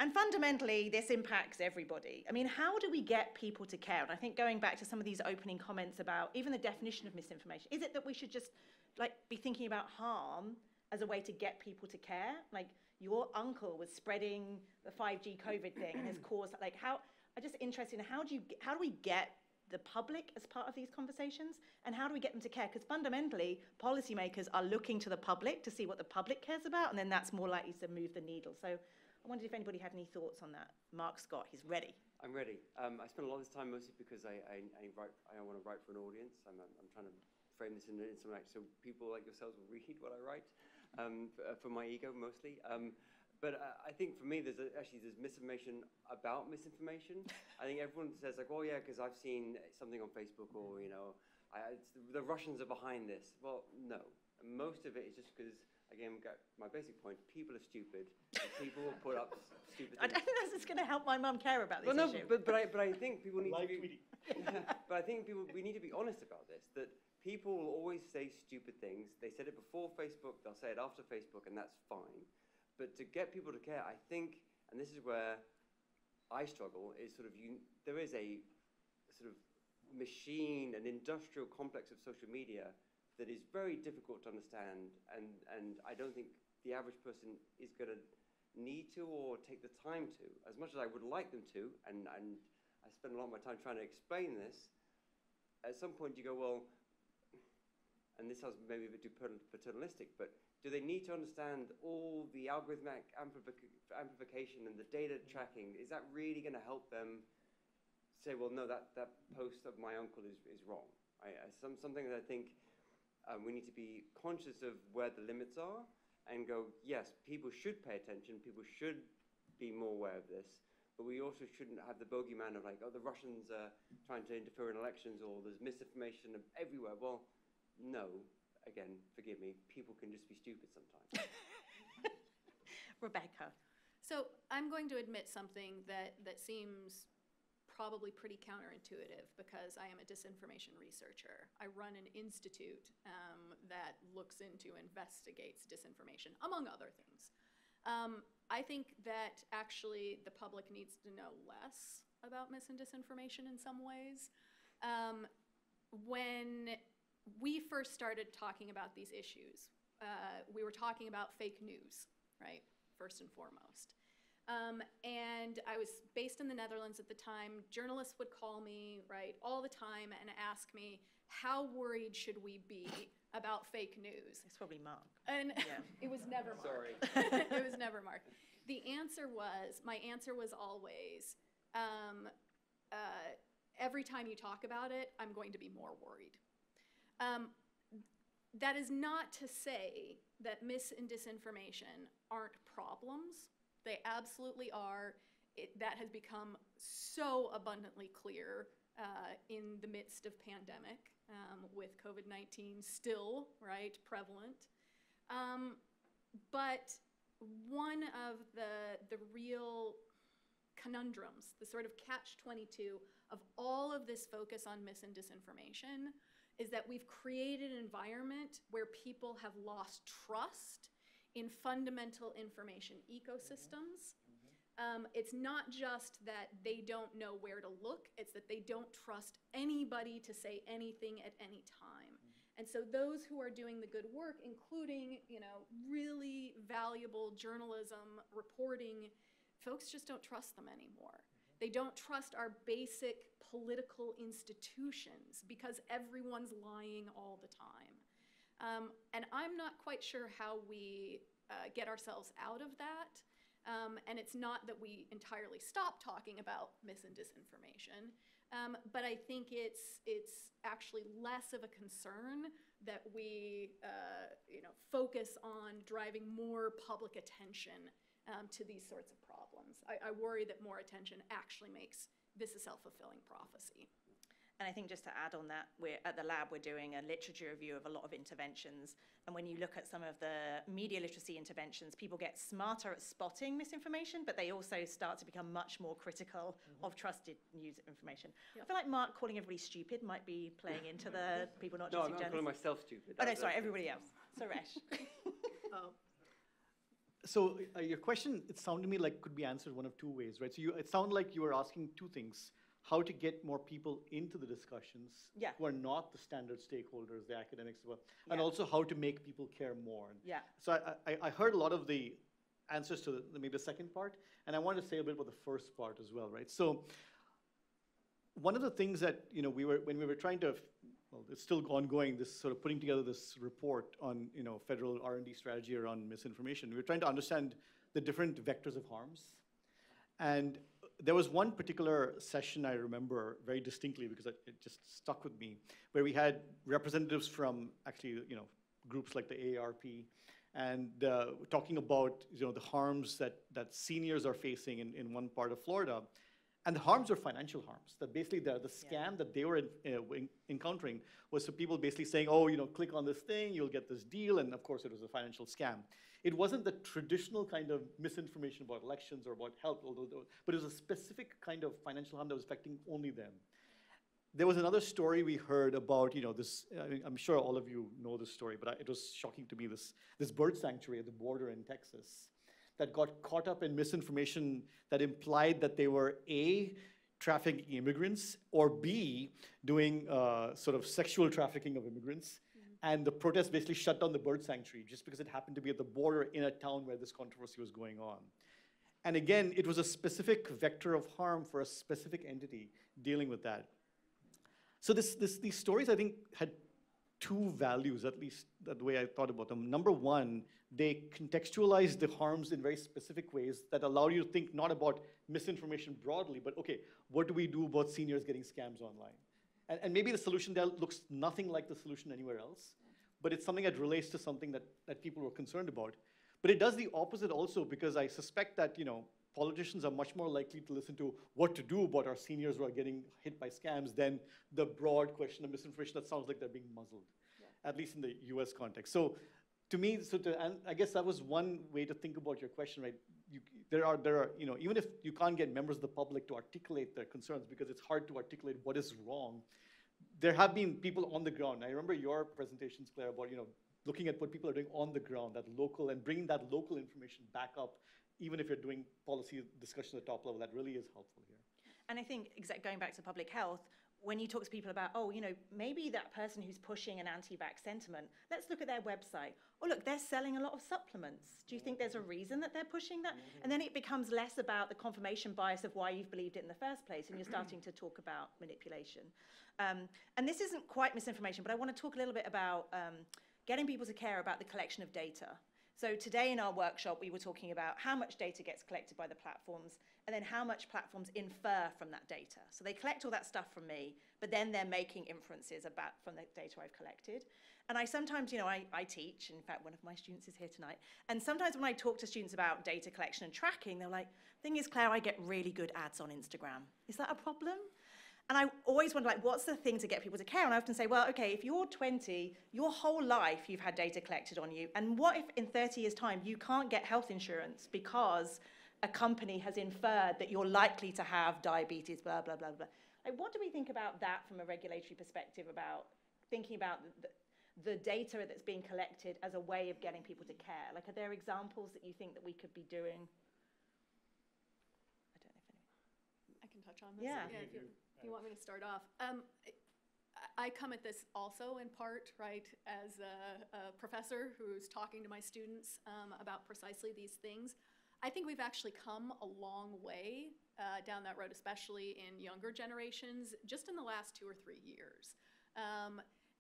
And fundamentally, this impacts everybody. I mean, how do we get people to care? And I think going back to some of these opening comments about even the definition of misinformation, is it that we should just like be thinking about harm as a way to get people to care? Like your uncle was spreading the 5G COVID thing and has caused, like how, I'm just interested in how do we get the public as part of these conversations, and how do we get them to care? Because fundamentally, policymakers are looking to the public to see what the public cares about, and then that's more likely to move the needle. So I wondered if anybody had any thoughts on that. Mark Scott, he's ready. I'm ready. I spend a lot of this time mostly because I want to write for an audience. I'm trying to frame this in some way so people like yourselves will read what I write, for my ego mostly. But I think for me, there's misinformation about misinformation. I think everyone says like, oh yeah, because I've seen something on Facebook, or you know, the Russians are behind this. Well, no. Most of it is just because, again, my basic point: people are stupid. People will put up stupid things. I don't think that's going to help my mum care about this issue. But I think people need to be. But I think we need to be honest about this. That people will always say stupid things. They said it before Facebook. They'll say it after Facebook, and that's fine. But to get people to care, I think, and this is where I struggle, is sort of there is a sort of machine, an industrial complex of social media that is very difficult to understand, and I don't think the average person is going to need to or take the time to, as much as I would like them to, and I spend a lot of my time trying to explain this. At some point you go, well, and this sounds maybe a bit too paternalistic, but do they need to understand all the algorithmic amplification and the data tracking? Is that really going to help them say, well, no, that post of my uncle is wrong? Something that I think we need to be conscious of where the limits are and go, yes, people should pay attention, people should be more aware of this, but we also shouldn't have the bogeyman of like, oh, the Russians are trying to interfere in elections, or there's misinformation everywhere. Well, no. Again, forgive me, people can just be stupid sometimes. Rebecca. So I'm going to admit something that seems probably pretty counterintuitive, because I am a disinformation researcher. I run an institute that looks into, investigates disinformation, among other things. I think that actually the public needs to know less about mis and disinformation in some ways. When we first started talking about these issues, we were talking about fake news, right, first and foremost. And I was based in the Netherlands at the time. Journalists would call me, right, all the time and ask me, how worried should we be about fake news? It's probably Mark. And yeah. It was never Mark. Sorry. It was never Mark. My answer was always, every time you talk about it, I'm going to be more worried. That is not to say that mis and disinformation aren't problems. They absolutely are. That has become so abundantly clear in the midst of pandemic, with COVID-19 still, right, prevalent. But one of the real conundrums, the sort of catch-22 of all of this focus on mis and disinformation, is that we've created an environment where people have lost trust in fundamental information ecosystems. It's not just that they don't know where to look, it's that they don't trust anybody to say anything at any time. And so those who are doing the good work, including, you know, really valuable journalism, reporting, folks just don't trust them anymore. They don't trust our basic political institutions because everyone's lying all the time. And I'm not quite sure how we get ourselves out of that. And it's not that we entirely stop talking about mis and disinformation, but I think it's actually less of a concern that we focus on driving more public attention to these sorts of problems. I worry that more attention actually makes this a self-fulfilling prophecy. And I think just to add on that, at the lab, we're doing a literature review of a lot of interventions. And when you look at some of the media literacy interventions, people get smarter at spotting misinformation, but they also start to become much more critical of trusted news information. Yep. I feel like Mark calling everybody stupid might be playing into the people not trusting journalists. No, I'm calling myself stupid. Oh, no, sorry, everybody else. Suresh. So your question, it sounded to me like could be answered one of two ways, right? So it sounded like you were asking two things: how to get more people into the discussions Yeah. who are not the standard stakeholders, the academics, and Yeah. also how to make people care more. Yeah. So I heard a lot of the answers to maybe the second part, and I wanted to say a bit about the first part as well, right? So one of the things that when we were trying to, well, it's still ongoing, this sort of putting together this report on federal R&D strategy around misinformation. We were trying to understand the different vectors of harms, and there was one particular session I remember very distinctly because it just stuck with me, where we had representatives from actually groups like the AARP, and talking about the harms that seniors are facing in one part of Florida. And the harms are financial harms. That basically the scam that they were encountering was so people basically saying, oh, click on this thing, you'll get this deal, and of course it was a financial scam. It wasn't the traditional kind of misinformation about elections or about health, but it was a specific kind of financial harm that was affecting only them. There was another story we heard about, this, I'm sure all of you know this story, but it was shocking to me, this bird sanctuary at the border in Texas that got caught up in misinformation that implied that they were A, trafficking immigrants, or B, doing sort of sexual trafficking of immigrants. And the protest basically shut down the bird sanctuary just because it happened to be at the border in a town where this controversy was going on. And again, it was a specific vector of harm for a specific entity dealing with that. So these stories, I think, had two values, at least the way I thought about them. Number one, they contextualize the harms in very specific ways that allow you to think not about misinformation broadly, but okay, what do we do about seniors getting scams online? And maybe the solution there looks nothing like the solution anywhere else, but it's something that relates to something that people were concerned about. But it does the opposite also, because I suspect that politicians are much more likely to listen to what to do about our seniors who are getting hit by scams than the broad question of misinformation that sounds like they're being muzzled, at least in the US context. So to me, and I guess that was one way to think about your question, right? There are even if you can't get members of the public to articulate their concerns because it's hard to articulate what is wrong, there have been people on the ground. I remember your presentations, Claire, about looking at what people are doing on the ground, that local, and bringing that local information back up, even if you're doing policy discussion at the top level. That really is helpful here. And I think, going back to public health, when you talk to people about, oh, maybe that person who's pushing an anti-vax sentiment, let's look at their website. Oh, look, they're selling a lot of supplements. Do you think there's a reason that they're pushing that? And then it becomes less about the confirmation bias of why you've believed it in the first place, and you're starting to talk about manipulation. And this isn't quite misinformation, but I want to talk a little bit about getting people to care about the collection of data. So today in our workshop, we were talking about how much data gets collected by the platforms, and then how much platforms infer from that data. So they collect all that stuff from me, but then they're making inferences from the data I've collected. And I sometimes, I teach, in fact, one of my students is here tonight, and sometimes when I talk to students about data collection and tracking, they're like, thing is, Claire, I get really good ads on Instagram. Is that a problem? And I always wonder, what's the thing to get people to care? And I often say, well, okay, if you're 20, your whole life you've had data collected on you, and what if in 30 years' time you can't get health insurance because a company has inferred that you're likely to have diabetes, blah, blah, blah, blah. What do we think about that from a regulatory perspective, about thinking about the data that's being collected as a way of getting people to care? Are there examples that you think that we could be doing? I don't know if I can touch on this. Yeah. If you want me to start off. I come at this also in part, right, as a professor who's talking to my students about precisely these things. I think we've actually come a long way down that road, especially in younger generations, just in the last 2 or 3 years.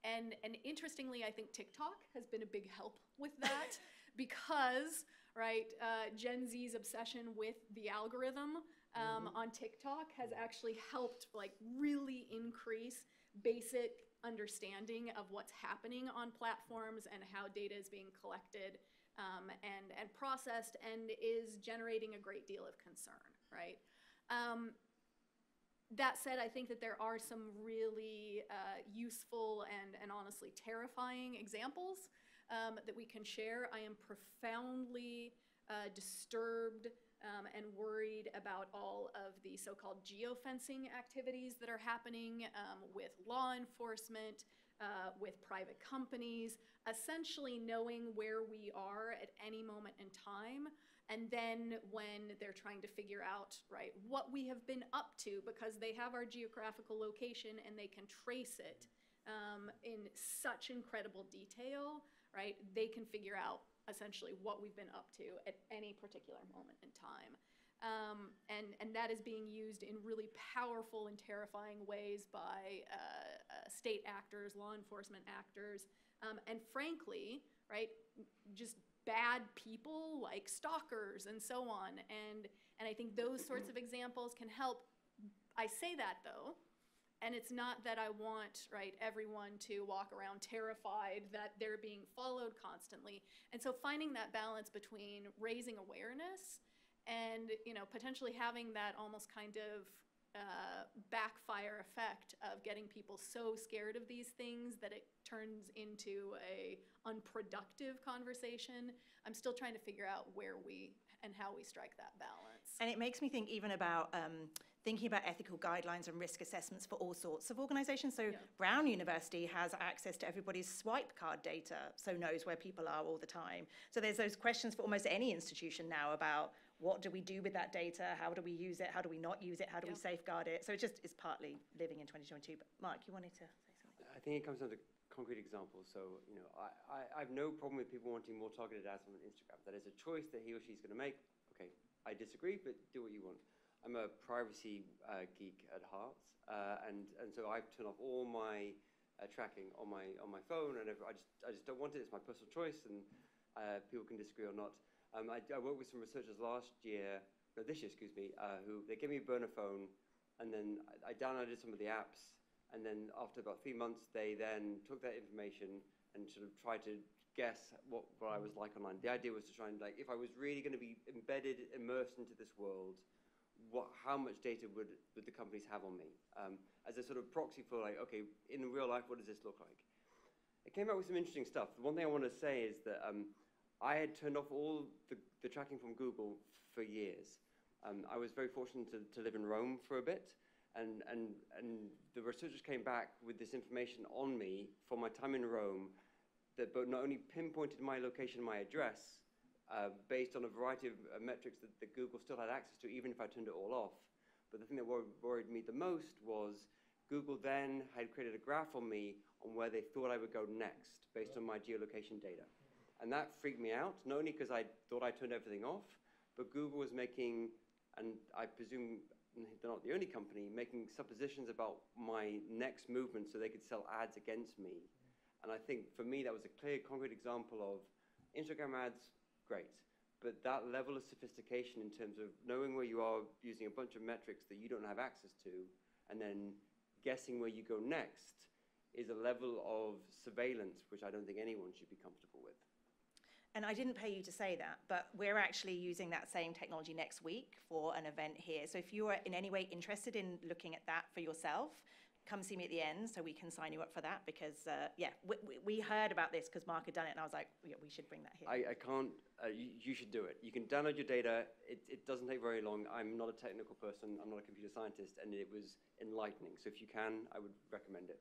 And interestingly, I think TikTok has been a big help with that because, right, Gen Z's obsession with the algorithm on TikTok has actually helped really increase basic understanding of what's happening on platforms and how data is being collected and processed, and is generating a great deal of concern, right? That said, I think that there are some really useful and honestly terrifying examples that we can share. I am profoundly disturbed and worried about all of the so-called geofencing activities that are happening with law enforcement, with private companies, essentially knowing where we are at any moment in time. And then when they're trying to figure out, right, what we have been up to, because they have our geographical location and they can trace it in such incredible detail, right, they can figure out essentially what we've been up to at any particular moment in time. And that is being used in really powerful and terrifying ways by state actors, law enforcement actors, and frankly, right, just bad people like stalkers and so on. And I think those sorts of examples can help. I say that though, and it's not that I want, right, everyone to walk around terrified that they're being followed constantly. And so finding that balance between raising awareness and, you know, potentially having that almost kind of backfire effect of getting people so scared of these things that it turns into a unproductive conversation. I'm still trying to figure out where we and how we strike that balance. And it makes me think even about thinking about ethical guidelines and risk assessments for all sorts of organizations. So Brown University has access to everybody's swipe card data, so knows where people are all the time. So there's those questions for almost any institution now about what do we do with that data? How do we use it? How do we not use it? How do we safeguard it? So it just is partly living in 2022. But Mark, you wanted to say something? I think it comes down to concrete examples. So, you know, I have no problem with people wanting more targeted ads on Instagram. That is a choice that he or she's going to make. Okay, I disagree, but do what you want. I'm a privacy geek at heart, and so I've turned off all my tracking on my phone, and I just don't want it. It's my personal choice, and people can disagree or not. I worked with some researchers this year, who they gave me a burner phone, and then I downloaded some of the apps, and then after about 3 months, they then took that information and sort of tried to guess what I was like online. The idea was to try and, like, if I was really going to be embedded, immersed into this world, how much data would the companies have on me? As a sort of proxy for, like, okay, in real life, what does this look like? It came out with some interesting stuff. The one thing I want to say is that I had turned off all the tracking from Google for years. I was very fortunate to live in Rome for a bit, and the researchers came back with this information on me for my time in Rome that but not only pinpointed my location, my address, based on a variety of metrics that Google still had access to, even if I turned it all off. But the thing that worried me the most was Google then had created a graph on me on where they thought I would go next, based on my geolocation data. And that freaked me out, not only because I thought I turned everything off, but Google was making, and I presume they're not the only company, making suppositions about my next movement so they could sell ads against me. And I think for me, that was a clear, concrete example of Instagram ads, great. But that level of sophistication in terms of knowing where you are using a bunch of metrics that you don't have access to, and then guessing where you go next, is a level of surveillance which I don't think anyone should be comfortable with. And I didn't pay you to say that, but we're actually using that same technology next week for an event here. So if you are in any way interested in looking at that for yourself, come see me at the end so we can sign you up for that, because we heard about this because Mark had done it, and I was like, yeah, we should bring that here. I can't, you should do it. You can download your data. It doesn't take very long. I'm not a technical person. I'm not a computer scientist, and it was enlightening. So if you can, I would recommend it.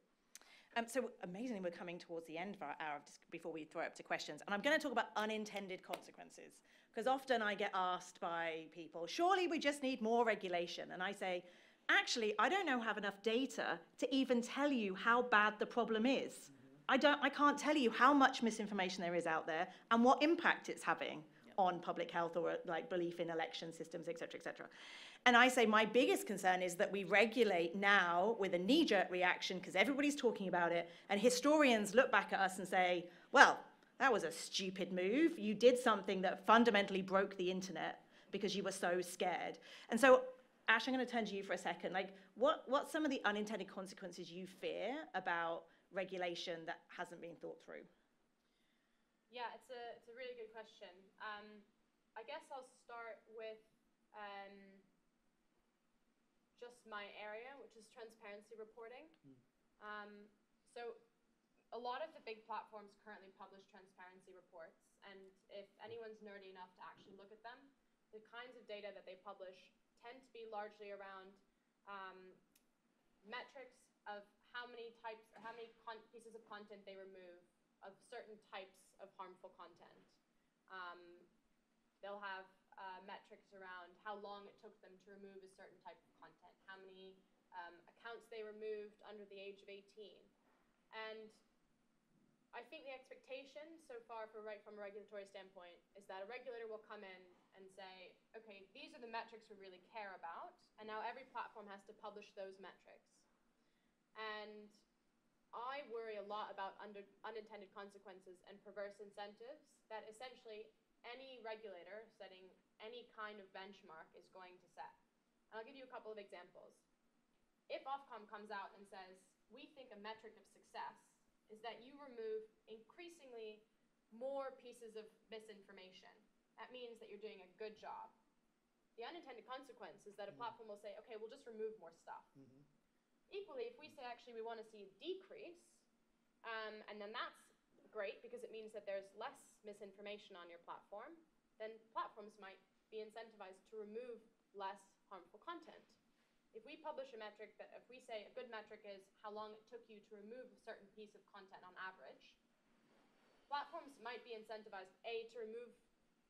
So amazingly, we're coming towards the end of our hour before we throw it up to questions. And I'm going to talk about unintended consequences, because often I get asked by people, surely we just need more regulation. And I say, actually, I don't have enough data to even tell you how bad the problem is. I can't tell you how much misinformation there is out there and what impact it's having on public health or like belief in election systems, et cetera, et cetera. And I say my biggest concern is that we regulate now with a knee-jerk reaction because everybody's talking about it, and historians look back at us and say, well, that was a stupid move. You did something that fundamentally broke the internet because you were so scared. And so, Ash, I'm going to turn to you for a second. Like, what's some of the unintended consequences you fear about regulation that hasn't been thought through? Yeah, it's a really good question. I guess I'll start with just my area, which is transparency reporting. So a lot of the big platforms currently publish transparency reports, and if anyone's nerdy enough to actually look at them, the kinds of data that they publish tend to be largely around metrics of how many pieces of content they remove of certain types of harmful content. They'll have metrics around how long it took them to remove a certain type of content, how many accounts they removed under the age of 18. And I think the expectation so far from a regulatory standpoint is that a regulator will come in and say, okay, these are the metrics we really care about, and now every platform has to publish those metrics. And I worry a lot about unintended consequences and perverse incentives that essentially any regulator setting any kind of benchmark is going to set. And I'll give you a couple of examples. If Ofcom comes out and says, we think a metric of success is that you remove increasingly more pieces of misinformation, that means that you're doing a good job. The unintended consequence is that a platform will say, okay, we'll just remove more stuff. Equally, if we say actually we want to see a decrease, and then that's great because it means that there's less misinformation on your platform, then platforms might be incentivized to remove less harmful content. If we publish a metric that, if we say a good metric is how long it took you to remove a certain piece of content on average, platforms might be incentivized, A, to remove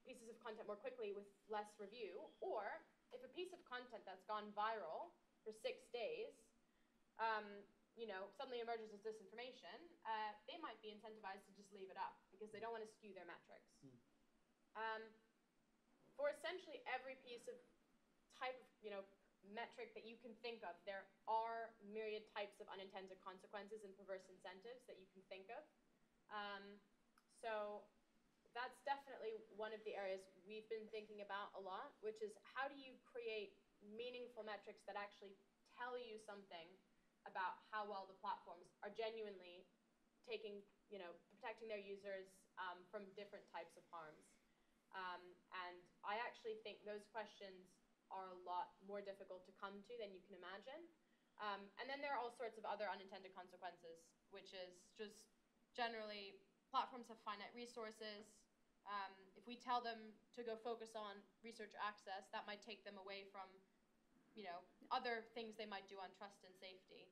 pieces of content more quickly with less review, or if a piece of content that's gone viral for 6 days, suddenly emerges as disinformation, they might be incentivized to just leave it up because they don't want to skew their metrics. For essentially every piece of type of, metric that you can think of, there are myriad types of unintended consequences and perverse incentives that you can think of. So that's definitely one of the areas we've been thinking about a lot, which is how do you create meaningful metrics that actually tell you something about how well the platforms are genuinely protecting their users from different types of harms. And I actually think those questions are a lot more difficult to come to than you can imagine. And then there are all sorts of other unintended consequences, which is just generally platforms have finite resources. If we tell them to go focus on research access, that might take them away from other things they might do on trust and safety.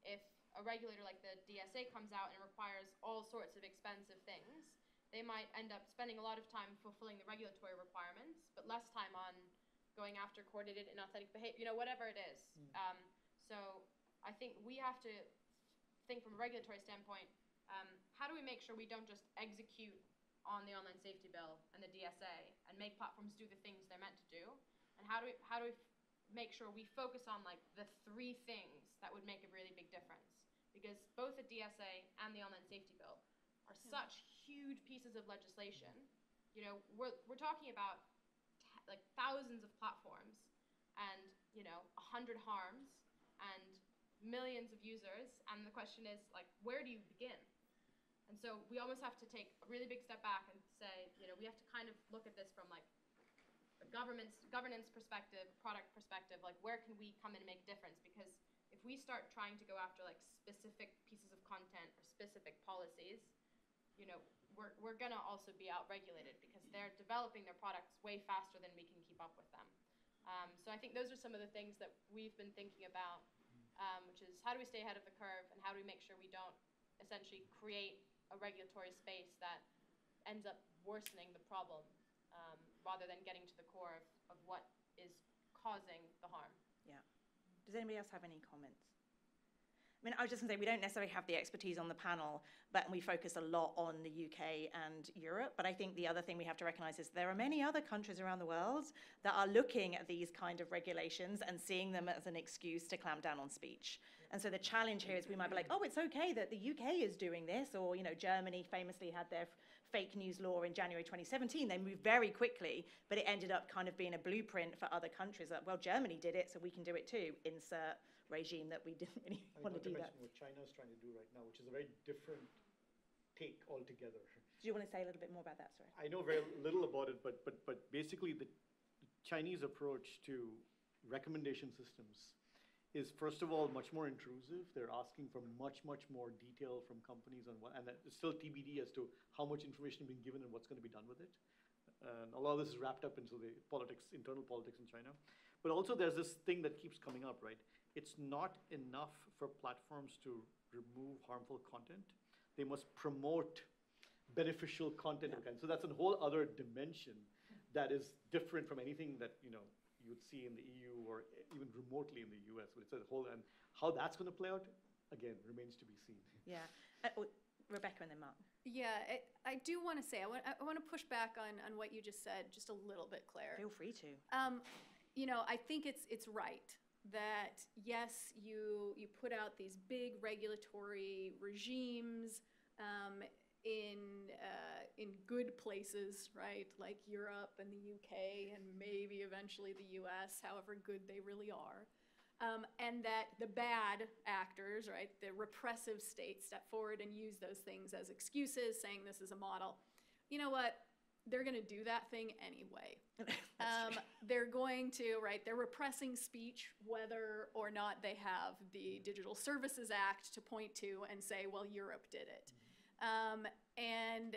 If a regulator like the DSA comes out and requires all sorts of expensive things, they might end up spending a lot of time fulfilling the regulatory requirements, but less time on going after coordinated inauthentic behavior, whatever it is. So I think we have to think from a regulatory standpoint, how do we make sure we don't just execute on the online safety bill and the DSA and make platforms do the things they're meant to do? And how do we make sure we focus on like the 3 things that would make a really big difference? Because both the DSA and the online safety bill are such huge pieces of legislation. We're talking about like thousands of platforms and 100 harms and millions of users, and the question is like, where do you begin? And so we almost have to take a really big step back and say, we have to kind of look at this from like a governance perspective, product perspective, like where can we come in and make a difference? Because if we start trying to go after like specific pieces of content or specific policies, we're gonna also be out-regulated because they're developing their products way faster than we can keep up with them. So I think those are some of the things that we've been thinking about, which is how do we stay ahead of the curve and how do we make sure we don't essentially create a regulatory space that ends up worsening the problem rather than getting to the core of what is causing the harm. Yeah. Does anybody else have any comments? I mean, I was just going to say, we don't necessarily have the expertise on the panel, but we focus a lot on the UK and Europe. But I think the other thing we have to recognize is there are many other countries around the world that are looking at these kind of regulations and seeing them as an excuse to clamp down on speech. And so the challenge here is we might be like, oh, it's okay that the UK is doing this, or, Germany famously had their fake news law in January 2017. They moved very quickly, but it ended up kind of being a blueprint for other countries that, well, Germany did it, so we can do it too. Insert regime that we didn't really want to do that. What China's trying to do right now, which is a very different take altogether. Do you want to say a little bit more about that? Sorry. I know very little about it, but basically the Chinese approach to recommendation systems is, first of all, much more intrusive. They're asking for much more detail from companies on what, and it's still TBD as to how much information has been given and what's going to be done with it. And a lot of this is wrapped up into the politics, internal politics in China. But also there's this thing that keeps coming up, right? It's not enough for platforms to remove harmful content. They must promote beneficial content again. So that's a whole other dimension that is different from anything that you'd see in the EU or even remotely in the US. But it's a whole, and how that's going to play out, again, remains to be seen. Yeah. Rebecca and then Mark. Yeah, I do want to say, I want to push back on what you just said just a little bit, Claire. Feel free to. I think it's right that, yes, you put out these big regulatory regimes in good places, right, like Europe and the UK and maybe eventually the US, however good they really are. And that the bad actors, right, the repressive states step forward and use those things as excuses, saying this is a model. You know what? They're going to do that thing anyway. They're going to, right, they're repressing speech whether or not they have the Digital Services Act to point to and say, well, Europe did it. And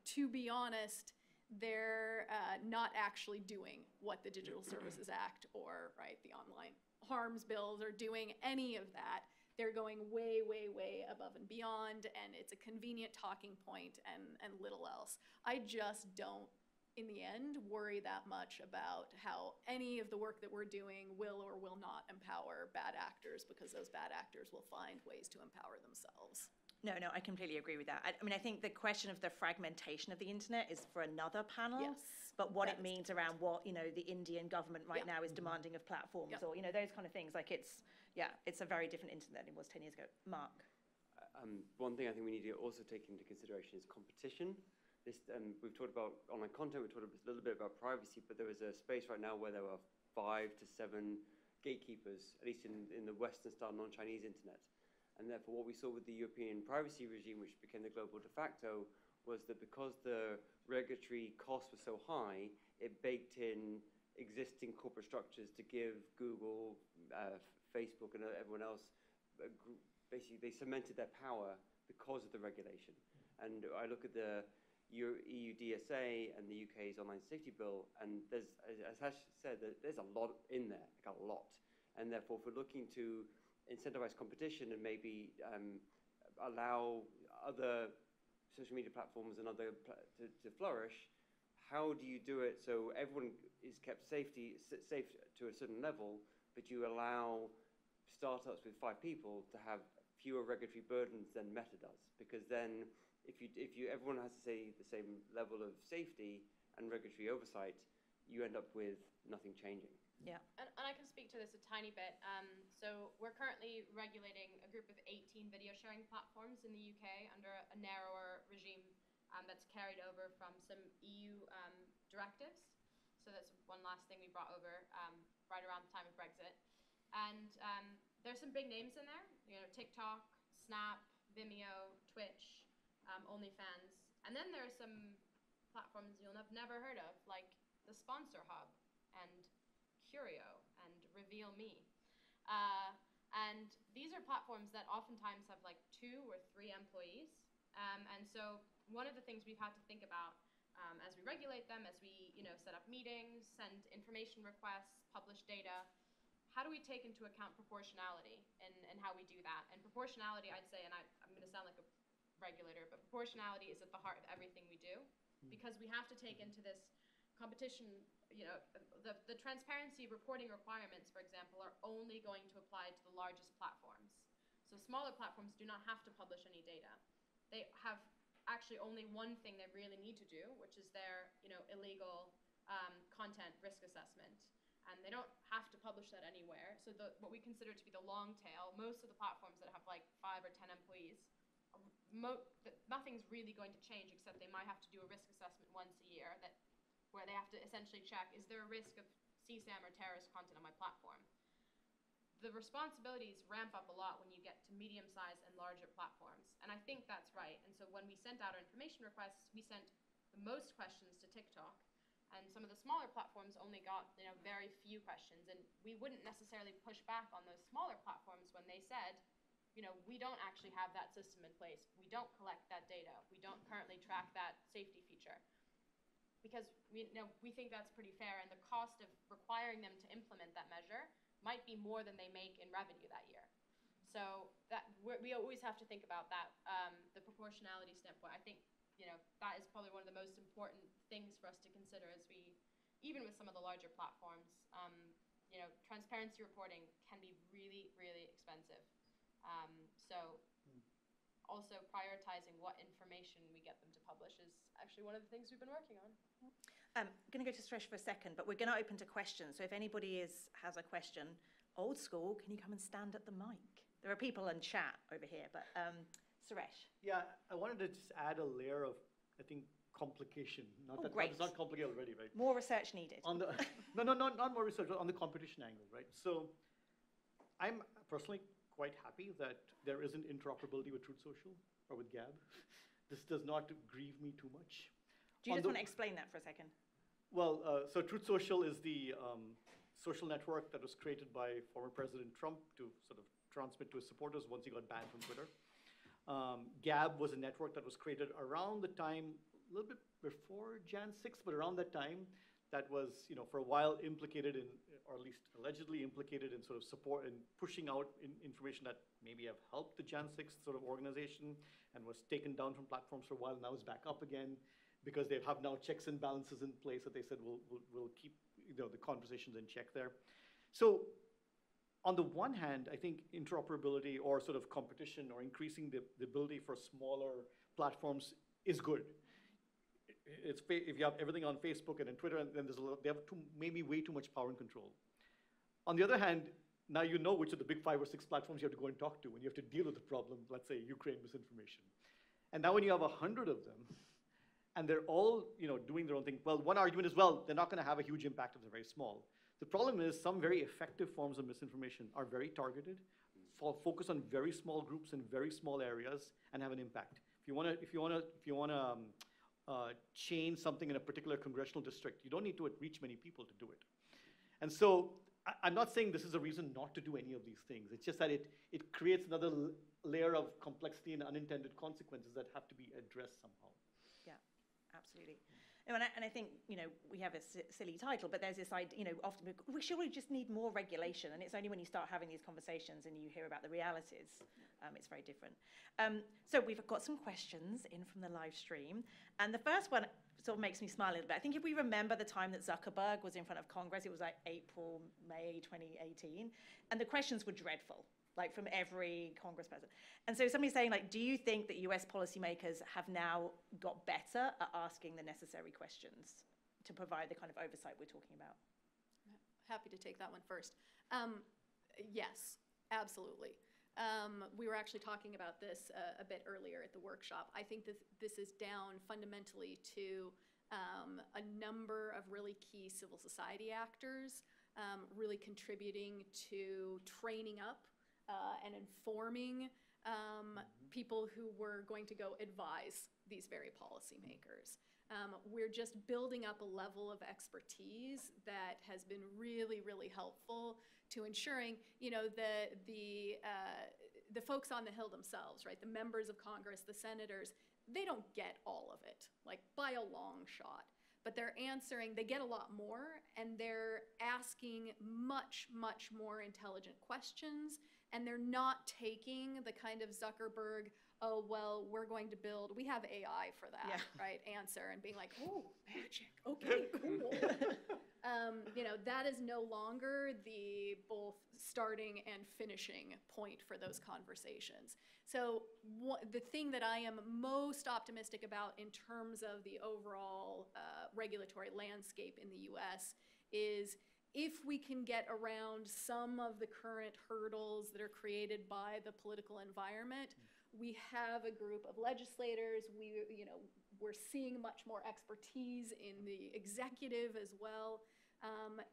to be honest, they're not actually doing what the Digital Services Act or, right, the online harms bills are doing any of that. They're going way, way, way above and beyond, and it's a convenient talking point and little else. I just don't, in the end, worry that much about how any of the work that we're doing will or will not empower bad actors, because those bad actors will find ways to empower themselves. No, I completely agree with that. I mean, I think the question of the fragmentation of the internet is for another panel. Yes. But what it means around what, the Indian government right now is demanding of platforms, or, those kind of things, like it's a very different internet than it was 10 years ago. Mark? One thing I think we need to also take into consideration is competition. We've talked about online content, we've talked a little bit about privacy, but there is a space right now where there are 5 to 7 gatekeepers, at least in the Western-style non-Chinese internet. And therefore, what we saw with the European privacy regime, which became the global de facto, was that because the regulatory costs were so high, it baked in existing corporate structures to give Google, Facebook, and everyone else, basically they cemented their power because of the regulation. And I look at the EU DSA and the UK's online safety bill, and there's, as Hash said, there's a lot in there, like a lot. And therefore, if we're looking to incentivize competition and maybe allow other social media platforms and other to flourish, how do you do it so everyone is kept safe to a certain level, but you allow startups with 5 people to have fewer regulatory burdens than Meta does? Because then, if everyone has to say the same level of safety and regulatory oversight, you end up with nothing changing. Yeah. And I can speak to this a tiny bit. So we're currently regulating a group of 18 video sharing platforms in the UK under a narrower regime that's carried over from some EU directives. So that's one last thing we brought over right around the time of Brexit. And there's some big names in there, TikTok, Snap, Vimeo, Twitch, OnlyFans. And then there are some platforms you'll have never heard of, like the Sponsor Hub and Curio and Reveal Me. And these are platforms that oftentimes have like 2 or 3 employees. And so one of the things we've had to think about as we regulate them, as we set up meetings, send information requests, publish data, how do we take into account proportionality in how we do that? And proportionality, I'd say, and I'm going to sound like a regulator, but proportionality is at the heart of everything we do, because we have to take into this competition, the transparency reporting requirements, for example, are only going to apply to the largest platforms. So smaller platforms do not have to publish any data. They have actually only one thing they really need to do, which is their illegal content risk assessment. And they don't have to publish that anywhere. So what we consider to be the long tail, most of the platforms that have like 5 or 10 employees, nothing's really going to change, except they might have to do a risk assessment once a year where they have to essentially check, is there a risk of CSAM or terrorist content on my platform? The responsibilities ramp up a lot when you get to medium-sized and larger platforms. And I think that's right. And so when we sent out our information requests, we sent the most questions to TikTok. And some of the smaller platforms only got very few questions. And we wouldn't necessarily push back on those smaller platforms when they said, we don't actually have that system in place. We don't collect that data. We don't currently track that safety feature. because we think that's pretty fair, and the cost of requiring them to implement that measure might be more than they make in revenue that year. So we always have to think about that, the proportionality standpoint. I think that is probably one of the most important things for us to consider as we, even with some of the larger platforms, transparency reporting can be really, really expensive. So also prioritizing what information we get them to publish is actually one of the things we've been working on. I'm going to go to Suresh for a second, but we're going to open to questions. So if anybody has a question, old school, can you come and stand at the mic? There are people in chat over here, but Suresh. Yeah, I wanted to just add a layer of, I think, complication. Great. It's not complicated already, right? More research needed. On the not more research, but on the competition angle, right? So I'm personally quite happy that there isn't interoperability with Truth Social or with Gab. This does not grieve me too much. Do you just want to explain that for a second? Well, so Truth Social is the social network that was created by former President Trump to sort of transmit to his supporters once he got banned from Twitter. Gab was a network that was created around the time, a little bit before Jan 6th, but around that time, that was, for a while implicated in, or at least allegedly implicated in sort of support and pushing out information that maybe have helped the Jan 6th sort of organization, and was taken down from platforms for a while, now is back up again, because they have now checks and balances in place that they said will keep the conversations in check there. So on the one hand, I think interoperability or sort of competition or increasing the ability for smaller platforms is good. If you have everything on Facebook and on Twitter, and then they have maybe way too much power and control. On the other hand, now you know which of the big 5 or 6 platforms you have to go and talk to when you have to deal with the problem, let's say Ukraine misinformation. And now when you have 100 of them, and they're all doing their own thing, well, one argument is, well, they're not going to have a huge impact if they're very small. The problem is some very effective forms of misinformation are very targeted, focus on very small groups in very small areas, and have an impact. If you want to change something in a particular congressional district, you don't need to reach many people to do it. And so I'm not saying this is a reason not to do any of these things. It's just that it creates another layer of complexity and unintended consequences that have to be addressed somehow. Yeah, absolutely. And I think, we have a silly title, but there's this idea, often we surely just need more regulation. And it's only when you start having these conversations and you hear about the realities, it's very different. So we've got some questions in from the live stream. And the first one sort of makes me smile a little bit. I think if we remember the time that Zuckerberg was in front of Congress, it was like April, May 2018. And the questions were dreadful, like from every Congress president. And so somebody's saying, do you think that US policymakers have now got better at asking the necessary questions to provide the kind of oversight we're talking about? Happy to take that one first. Yes, absolutely. We were actually talking about this a bit earlier at the workshop. I think that this is down fundamentally to a number of really key civil society actors really contributing to training up and informing people who were going to go advise these very policymakers. We're just building up a level of expertise that has been really, really helpful to ensuring, the folks on the Hill themselves, right? The members of Congress, the senators, they don't get all of it, like by a long shot. But they're answering, they get a lot more, and they're asking much, much more intelligent questions, and they're not taking the kind of Zuckerberg, oh, well, we're going to build, we have AI for that, right, answer, and being like, oh, magic, okay, cool. That is no longer the both starting and finishing point for those conversations. So the thing that I am most optimistic about in terms of the overall regulatory landscape in the US is if we can get around some of the current hurdles that are created by the political environment, we have a group of legislators, we're seeing much more expertise in the executive as well,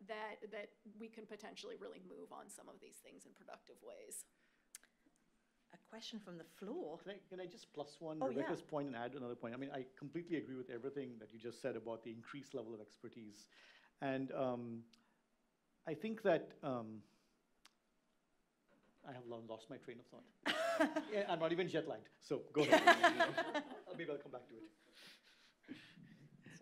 that we can potentially really move on some of these things in productive ways. A question from the floor. Can I just plus one Oh, Rebecca's point and add another point? I mean, I completely agree with everything that you just said about the increased level of expertise. And I think that I have lost my train of thought. Yeah, I'm not even jet lagged, so go ahead. Maybe I'll come back to it.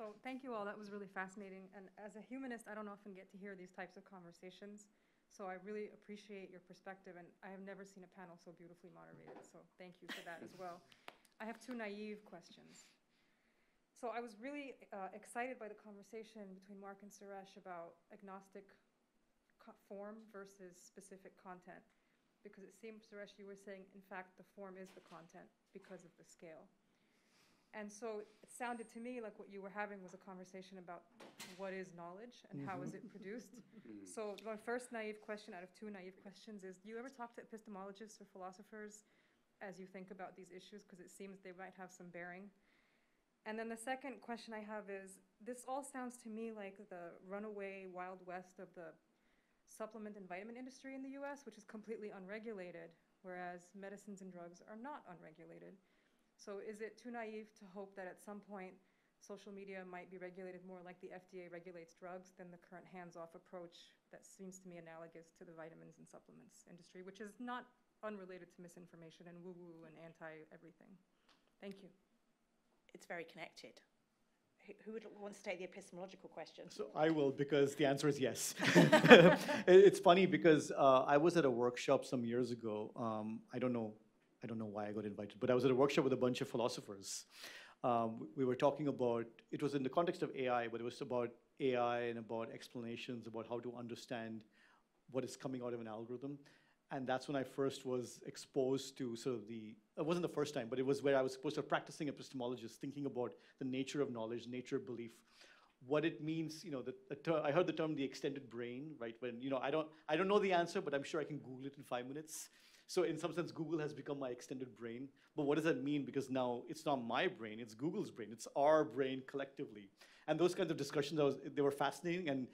So thank you all. That was really fascinating. And as a humanist, I don't often get to hear these types of conversations. So I really appreciate your perspective. And I have never seen a panel so beautifully moderated. So thank you for that as well. I have two naive questions. So I was really excited by the conversation between Mark and Suresh about agnostic form versus specific content. Because it seemed, Suresh, you were saying, in fact, the form is the content because of the scale. And so it sounded to me like what you were having was a conversation about what is knowledge and how is it produced. So my first naive question out of two naive questions is, do you ever talk to epistemologists or philosophers as you think about these issues? Because it seems they might have some bearing. And then the second question I have is, this all sounds to me like the runaway Wild West of the supplement and vitamin industry in the US, which is completely unregulated, whereas medicines and drugs are not unregulated. So is it too naive to hope that at some point social media might be regulated more like the FDA regulates drugs than the current hands-off approach that seems to me analogous to the vitamins and supplements industry, which is not unrelated to misinformation and woo-woo and anti-everything? Thank you. It's very connected. Who wants to take the epistemological question? So I will, because the answer is yes. It's funny because I was at a workshop some years ago. I don't know why I got invited, but I was at a workshop with a bunch of philosophers. We were talking about, it was in the context of AI, but it was about AI and about explanations about how to understand what is coming out of an algorithm. And that's when I first was exposed to sort of it wasn't the first time, but it was where I was supposed to practicing epistemologist, thinking about the nature of knowledge, nature of belief, what it means, I heard the term the extended brain, right? When, I don't know the answer, but I'm sure I can Google it in 5 minutes. So in some sense, Google has become my extended brain. But what does that mean? Because now it's not my brain, it's Google's brain. It's our brain collectively. And those kinds of discussions, they were fascinating. And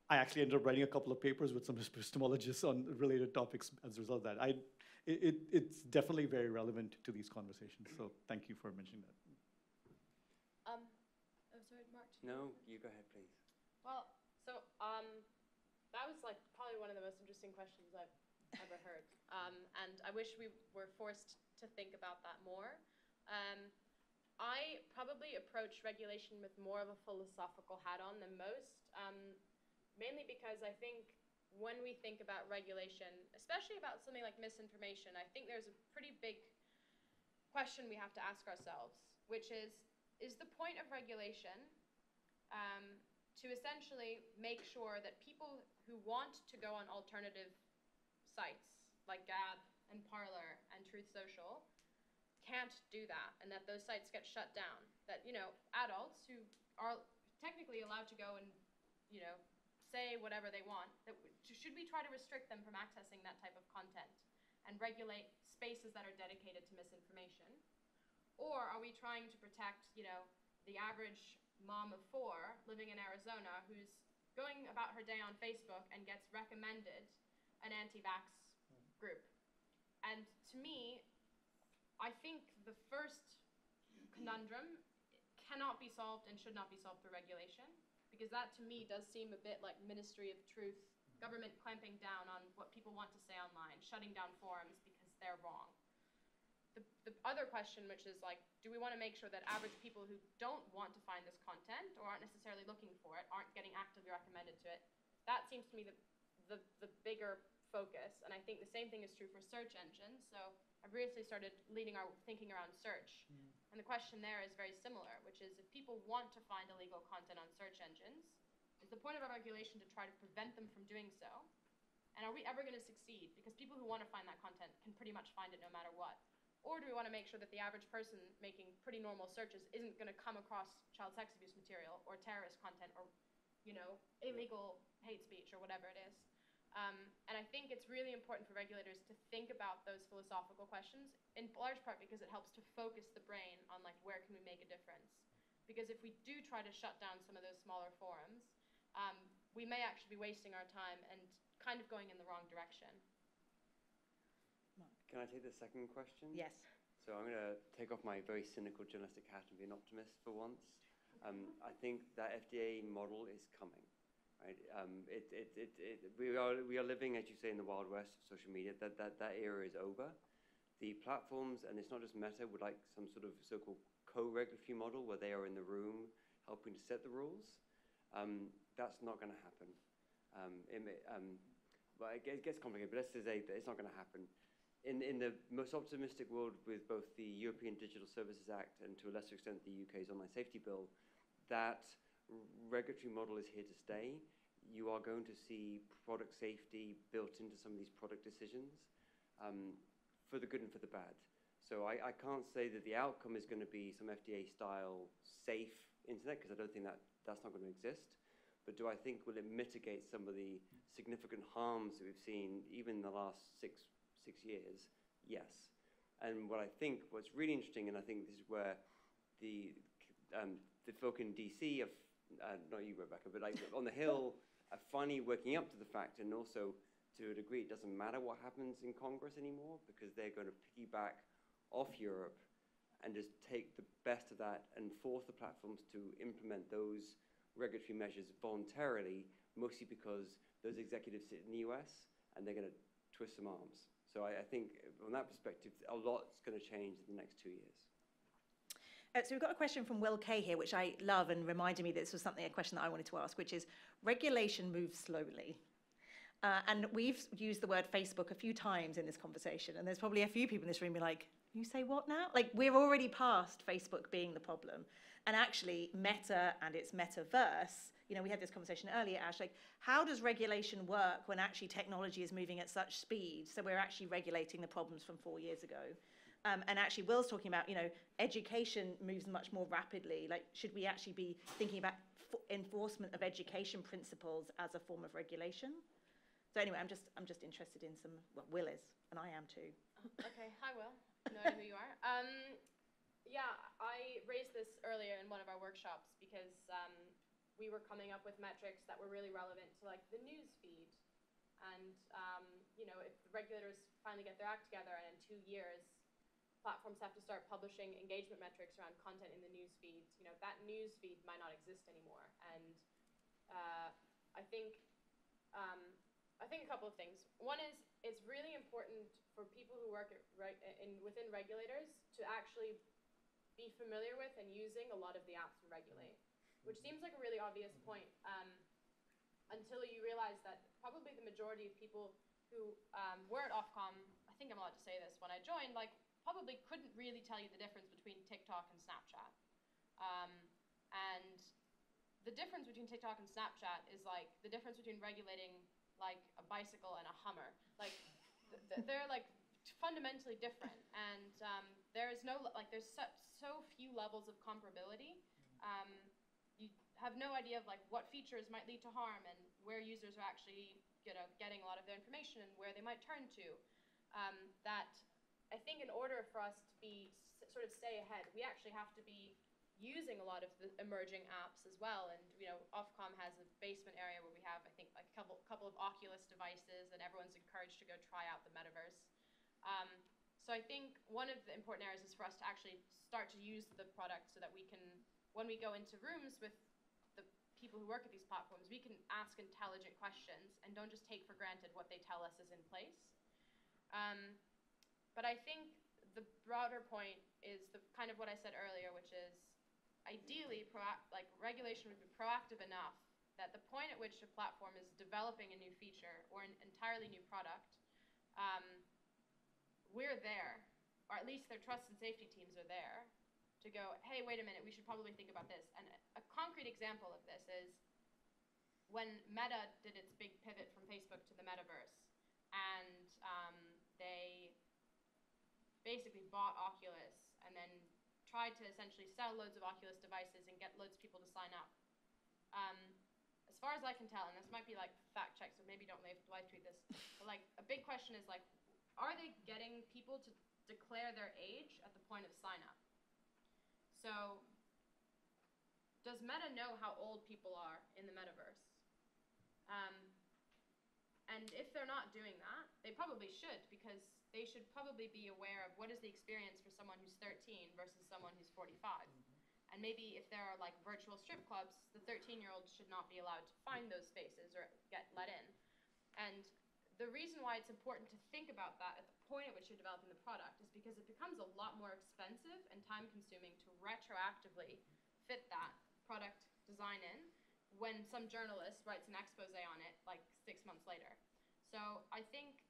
I actually ended up writing a couple of papers with some epistemologists on related topics as a result of that. It's definitely very relevant to these conversations. So thank you for mentioning that. Oh, sorry, Mark. No, you go ahead, please. Well, so that was like probably one of the most interesting questions I've ever heard. And I wish we were forced to think about that more. I probably approach regulation with more of a philosophical hat on than most, mainly because I think when we think about regulation, especially about something like misinformation, I think there's a pretty big question we have to ask ourselves, which is the point of regulation to essentially make sure that people who want to go on alternative sites like Gab and Parler and Truth Social can't do that, and that those sites get shut down, that adults who are technically allowed to go and say whatever they want, that should we try to restrict them from accessing that type of content and regulate spaces that are dedicated to misinformation? Or are we trying to protect the average mom of 4 living in Arizona who's going about her day on Facebook and gets recommended an anti-vax group? And to me, I think the first conundrum cannot be solved and should not be solved through regulation, because that to me does seem a bit like Ministry of Truth, government clamping down on what people want to say online, shutting down forums because they're wrong. The other question, which is like, do we want to make sure that average people who don't want to find this content or aren't necessarily looking for it, aren't getting actively recommended to it? That seems to me the bigger focus, and I think the same thing is true for search engines. So I've recently started leading our thinking around search, and the question there is very similar, which is if people want to find illegal content on search engines, is the point of our regulation to try to prevent them from doing so? And are we ever going to succeed? Because people who want to find that content can pretty much find it no matter what. Or do we want to make sure that the average person making pretty normal searches isn't going to come across child sex abuse material or terrorist content or, illegal hate speech or whatever it is? And I think it's really important for regulators to think about those philosophical questions, in large part because it helps to focus the brain on like, where can we make a difference? Because if we do try to shut down some of those smaller forums, we may actually be wasting our time and kind of going in the wrong direction. Can I take the second question? Yes. So I'm going to take off my very cynical journalistic hat and be an optimist for once. I think that FDA model is coming. Right? We are living, as you say, in the Wild West of social media. That era is over. The platforms, and it's not just Meta, would like some sort of so-called co-regulatory model where they are in the room helping to set the rules. That's not going to happen. But it gets complicated, but let's just say that it's not going to happen. In the most optimistic world with both the European Digital Services Act and to a lesser extent the UK's Online Safety Bill, that regulatory model is here to stay. You are going to see product safety built into some of these product decisions for the good and for the bad. So I can't say that the outcome is going to be some FDA-style safe internet, because I don't think that's not going to exist. But do I think will it mitigate some of the significant harms that we've seen even in the last six years? Yes. And what's really interesting, and I think this is where the folk in DC, not you, Rebecca, but like on the Hill, are finally waking up to the fact, and also to a degree, it doesn't matter what happens in Congress anymore, because they're going to piggyback off Europe and just take the best of that and force the platforms to implement those regulatory measures voluntarily, mostly because those executives sit in the US and they're going to twist some arms. So I think from that perspective, a lot's going to change in the next 2 years. So we've got a question from Will Kay here, which I love and reminded me that this was a question that I wanted to ask, which is, regulation moves slowly. And we've used the word Facebook a few times in this conversation, and there's probably a few people in this room who are like, you say what now? Like, we're already past Facebook being the problem. And actually, Meta and its metaverse, we had this conversation earlier, Ash, like, how does regulation work when actually technology is moving at such speed? So we're actually regulating the problems from 4 years ago. And actually, Will's talking about, education moves much more rapidly. Like, should we actually be thinking about enforcement of education principles as a form of regulation? So anyway, I'm just interested in some, well, Will is, and I am too. Okay, hi Will, I know who you are. Yeah, I raised this earlier in one of our workshops because we were coming up with metrics that were really relevant to like the news feed. And if the regulators finally get their act together and in 2 years, platforms have to start publishing engagement metrics around content in the news feed, that news feed might not exist anymore. And I think a couple of things. One is, it's really important for people who work within regulators to actually be familiar with and using a lot of the apps we regulate, which seems like a really obvious point until you realize that probably the majority of people who were at Ofcom, I think I'm allowed to say this, when I joined, like, probably couldn't really tell you the difference between TikTok and Snapchat. And the difference between TikTok and Snapchat is like the difference between regulating like a bicycle and a Hummer. Like, they're like fundamentally different, and there is no, like, there's so few levels of comparability. You have no idea of like what features might lead to harm and where users are actually getting a lot of their information and where they might turn to. That I think in order for us to be sort of stay ahead, we actually have to be using a lot of the emerging apps as well. And Ofcom has a basement area where we have, I think, like a couple of Oculus devices, and everyone's encouraged to go try out the metaverse. So I think one of the important areas is for us to actually start to use the product so that we can, when we go into rooms with the people who work at these platforms, we can ask intelligent questions and don't just take for granted what they tell us is in place. But I think the broader point is the kind of what I said earlier, which is ideally, regulation would be proactive enough that the point at which a platform is developing a new feature or an entirely new product, we're there, or at least their trust and safety teams are there to go, hey, wait a minute, we should probably think about this. And a concrete example of this is when Meta did its big pivot from Facebook to the metaverse, and they basically bought Oculus and then tried to essentially sell loads of Oculus devices and get loads of people to sign up. As far as I can tell, and this might be like fact check, so maybe don't live tweet this, but like a big question is like, are they getting people to declare their age at the point of sign up? So does Meta know how old people are in the metaverse? And if they're not doing that, they probably should, because they should probably be aware of what is the experience for someone who's 13 versus someone who's 45. And maybe if there are like virtual strip clubs, the 13-year-olds should not be allowed to find those spaces or get let in. And the reason why it's important to think about that at the point at which you're developing the product is because it becomes a lot more expensive and time-consuming to retroactively fit that product design in when some journalist writes an expose on it like 6 months later. So I think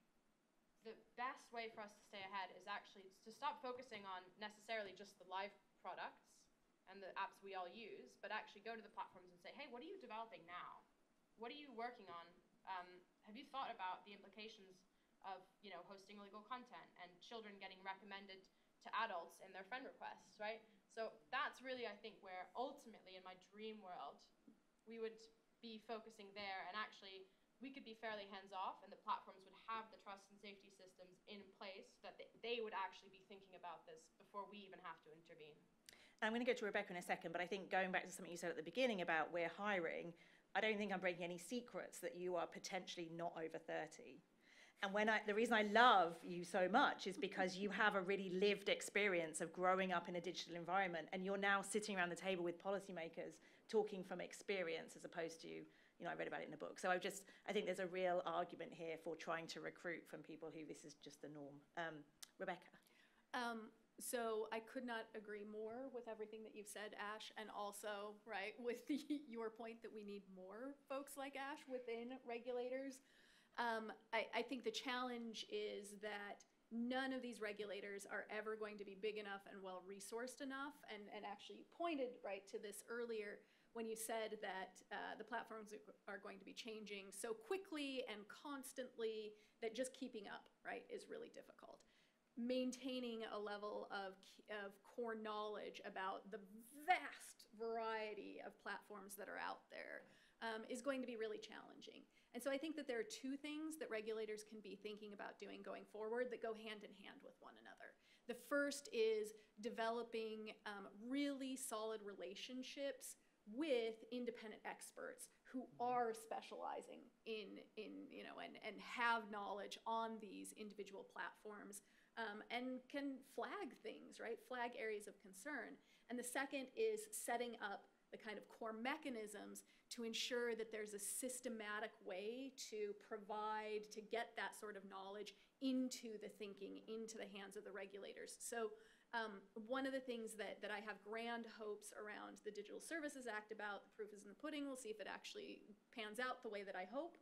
the best way for us to stay ahead is actually to stop focusing on necessarily just the live products and the apps we all use, but actually go to the platforms and say, hey, what are you developing now? What are you working on? Have you thought about the implications of, hosting illegal content and children getting recommended to adults in their friend requests, right? So that's really, I think, where ultimately in my dream world, we would be focusing there, and actually we could be fairly hands-off, and the platforms would have the trust and safety systems in place so that they would actually be thinking about this before we even have to intervene. I'm going to go to Rebecca in a second, but I think going back to something you said at the beginning about we're hiring, I don't think I'm breaking any secrets that you are potentially not over 30. And the reason I love you so much is because you have a really lived experience of growing up in a digital environment, and you're now sitting around the table with policymakers talking from experience as opposed to, I read about it in a book. So I think there's a real argument here for trying to recruit from people who this is just the norm. Rebecca. So I could not agree more with everything that you've said, Ash, and also, right, with your point that we need more folks like Ash within regulators. I think the challenge is that none of these regulators are ever going to be big enough and well-resourced enough, and actually you pointed, right, to this earlier when you said that the platforms are going to be changing so quickly and constantly that just keeping up, right, is really difficult. Maintaining a level of core knowledge about the vast variety of platforms that are out there is going to be really challenging. And so I think that there are two things that regulators can be thinking about doing going forward that go hand in hand with one another. The first is developing really solid relationships with independent experts who are specializing in and have knowledge on these individual platforms. And can flag things, right? Flag areas of concern. And the second is setting up the kind of core mechanisms to ensure that there's a systematic way to provide, to get that sort of knowledge into the thinking, into the hands of the regulators. So one of the things that I have grand hopes around the Digital Services Act about, the proof is in the pudding, we'll see if it actually pans out the way that I hope.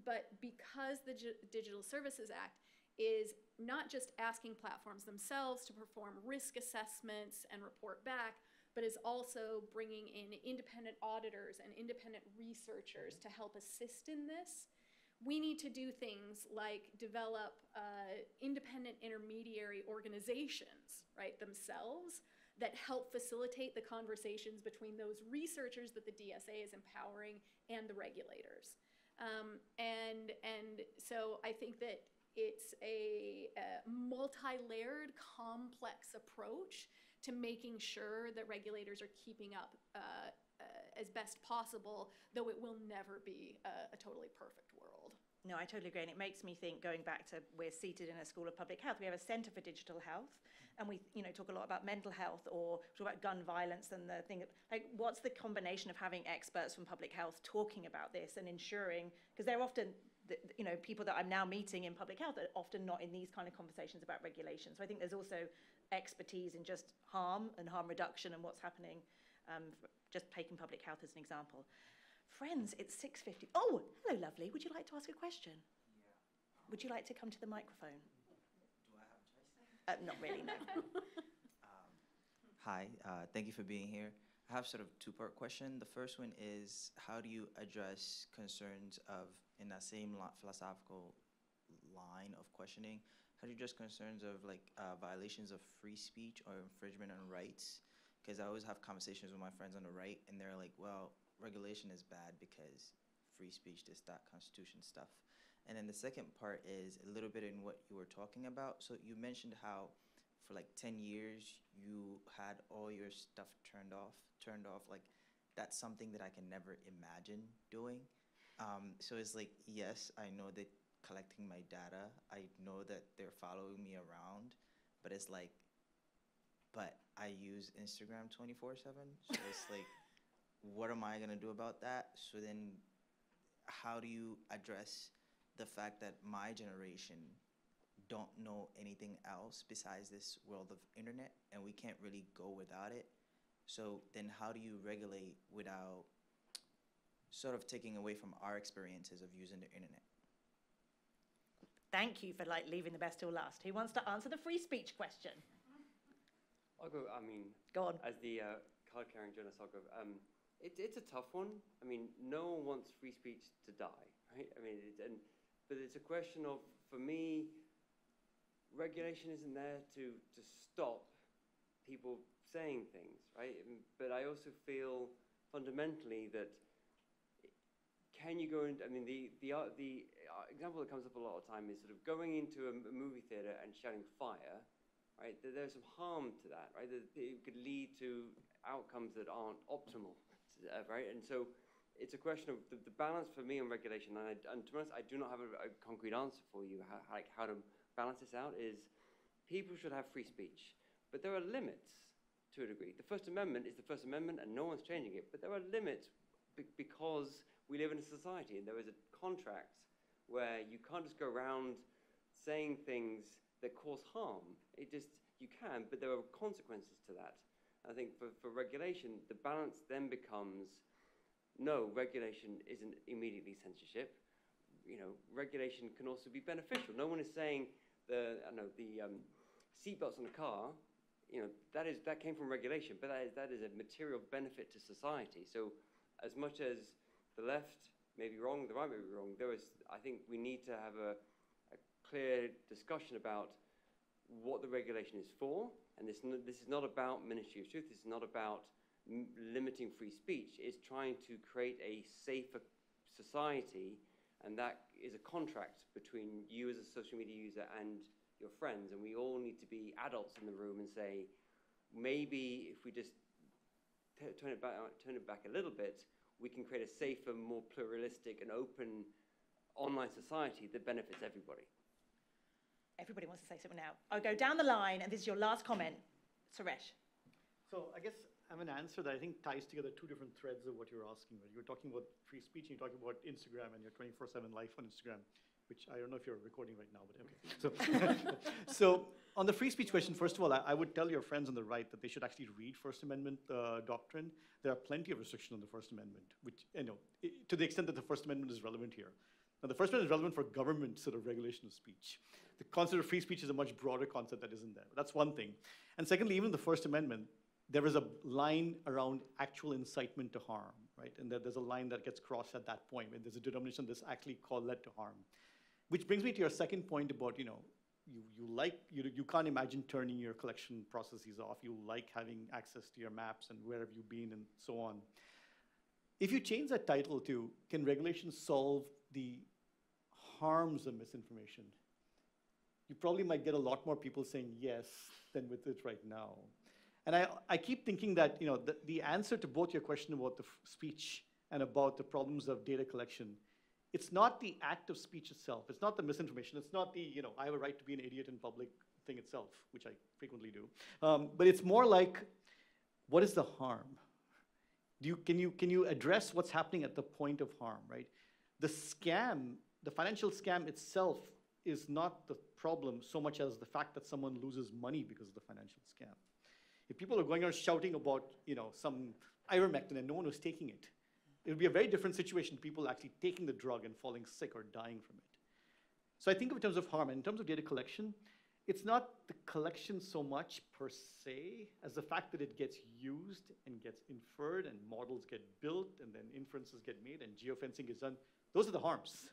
But because the Digital Services Act is not just asking platforms themselves to perform risk assessments and report back, but is also bringing in independent auditors and independent researchers to help assist in this. We need to do things like develop independent intermediary organizations, right, themselves, that help facilitate the conversations between those researchers that the DSA is empowering and the regulators. And so I think that it's a multi-layered, complex approach to making sure that regulators are keeping up as best possible, though it will never be a totally perfect world. No, I totally agree. And it makes me think, going back to, we're seated in a school of public health. We have a Centre for Digital Health, and we talk a lot about mental health, or talk about gun violence, and the thing, like, what's the combination of having experts from public health talking about this and ensuring, because they're often, people that I'm now meeting in public health are often not in these kind of conversations about regulation. So I think there's also expertise in just harm and harm reduction and what's happening, just taking public health as an example. Friends, it's 6:50. Oh, hello, lovely. Would you like to ask a question? Yeah. Would you like to come to the microphone? Do I have a choice? Not really, no. Hi, thank you for being here. I have sort of a two-part question. The first one is, how do you address concerns of, in that same philosophical line of questioning, how do you address concerns of violations of free speech or infringement on rights? Because I always have conversations with my friends on the right, and they're like, well, regulation is bad because free speech, this, that, constitution stuff. And then the second part is a little bit in what you were talking about. So you mentioned how for like 10 years you had all your stuff turned off. Like, that's something that I can never imagine doing. So it's like, yes, I know that collecting my data, I know that they're following me around, but it's like, but I use Instagram 24/7. So it's like, what am I gonna do about that? So then how do you address the fact that my generation don't know anything else besides this world of internet, and we can't really go without it? So then how do you regulate without sort of taking away from our experiences of using the internet? Thank you for leaving the best till last. Who wants to answer the free speech question? I'll go, I mean, Go on. as the card-carrying journalist, I'll go, it's a tough one. I mean, no one wants free speech to die, right? I mean, but it's a question of, for me, regulation isn't there to stop people saying things, right? But I also feel fundamentally that can you go into, I mean, the example that comes up a lot of time is sort of going into a movie theater and shouting fire, right? There's some harm to that, right? That it could lead to outcomes that aren't optimal, right? And so it's a question of the balance for me on regulation, and to be honest, I do not have a concrete answer for you how to balance this out, is people should have free speech, but there are limits to a degree. The First Amendment is the First Amendment and no one's changing it, but there are limits because we live in a society and there is a contract where you can't just go around saying things that cause harm. You can, but there are consequences to that. I think for regulation, the balance then becomes, no, regulation isn't immediately censorship. You know, regulation can also be beneficial. No one is saying the seatbelts on the car, you know, that came from regulation, but that is a material benefit to society. So as much as the left may be wrong, the right may be wrong, I think we need to have a clear discussion about what the regulation is for, and this is not about Ministry of Truth, this is not about limiting free speech, it's trying to create a safer society, and that is a contract between you as a social media user and your friends, and we all need to be adults in the room and say, maybe if we just turn it back a little bit, we can create a safer, more pluralistic and open online society that benefits everybody. Everybody wants to say something now. I'll go down the line, and this is your last comment. Suresh. So I guess I have an answer that I think ties together two different threads of what you're asking. Right? You're talking about free speech, and you're talking about Instagram and your 24/7 life on Instagram, which I don't know if you're recording right now, but okay. So on the free speech question, first of all, I would tell your friends on the right that they should actually read First Amendment doctrine. There are plenty of restrictions on the First Amendment, which, you know, to the extent that the First Amendment is relevant here. Now, the First Amendment is relevant for government sort of regulation of speech. The concept of free speech is a much broader concept that isn't there. That's one thing. And secondly, even the First Amendment, there is a line around actual incitement to harm, right? And there's a line that gets crossed at that point when there's a determination that's actually called led to harm. Which brings me to your second point about, you know, you can't imagine turning your collection processes off. You like having access to your maps and where have you been and so on. If you change that title to, can regulation solve the harms of misinformation? You probably might get a lot more people saying yes than with it right now. And I keep thinking that, you know, the answer to both your question about the speech and about the problems of data collection, it's not the act of speech itself. It's not the misinformation. It's not the, you know, I have a right to be an idiot in public thing itself, which I frequently do. But it's more like, what is the harm? Can you address what's happening at the point of harm, right? The scam, the financial scam itself is not the problem so much as the fact that someone loses money because of the financial scam. If people are going around shouting about, you know, some ivermectin and no one was taking it, it would be a very different situation, people actually taking the drug and falling sick or dying from it. So I think in terms of harm, and in terms of data collection, it's not the collection so much per se as the fact that it gets used and gets inferred and models get built and then inferences get made and geofencing is done. Those are the harms.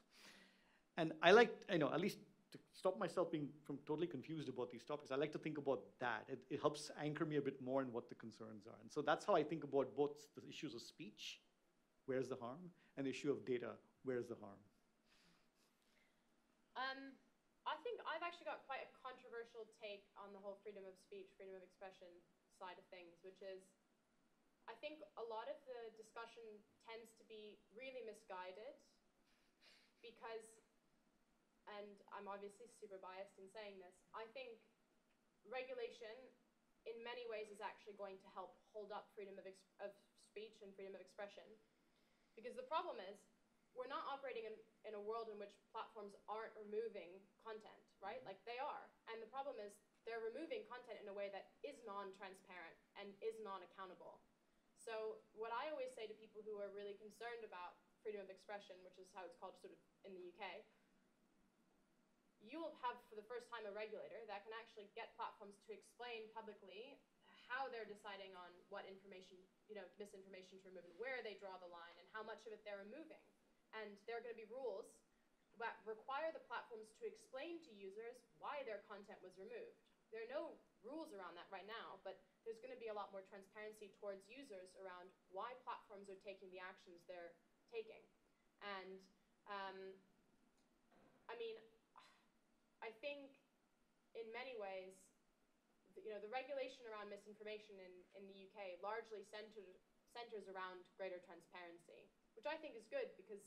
And I like, you know, at least to stop myself being totally confused about these topics, I like to think about that. It helps anchor me a bit more in what the concerns are. And so that's how I think about both the issues of speech, where's the harm, and the issue of data, where's the harm. I think I've actually got quite a controversial take on the whole freedom of speech, freedom of expression side of things, which is, I think a lot of the discussion tends to be really misguided because, and I'm obviously super biased in saying this, I think regulation in many ways is actually going to help hold up freedom of speech and freedom of expression. Because the problem is, we're not operating in a world in which platforms aren't removing content, right? Like they are. And the problem is, they're removing content in a way that is non-transparent and is non-accountable. So what I always say to people who are really concerned about freedom of expression, which is how it's called sort of in the UK, you'll have for the first time a regulator that can actually get platforms to explain publicly how they're deciding on what information, misinformation to remove and where they draw the line and how much of it they're removing. And there are going to be rules that require the platforms to explain to users why their content was removed. There are no rules around that right now, but there's going to be a lot more transparency towards users around why platforms are taking the actions they're taking. And I mean, I think in many ways, the regulation around misinformation in the UK largely centers around greater transparency, which I think is good because,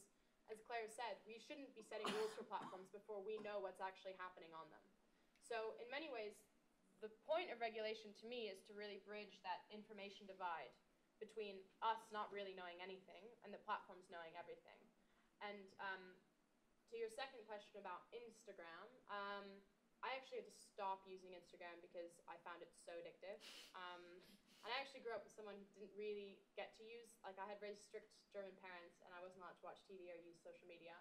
as Claire said, we shouldn't be setting rules for platforms before we know what's actually happening on them. So in many ways, the point of regulation to me is to really bridge that information divide between us not really knowing anything and the platforms knowing everything. And to your second question about Instagram, I actually had to stop using Instagram because I found it so addictive. And I actually grew up with someone who didn't really get to use, I had very strict German parents and I wasn't allowed to watch TV or use social media.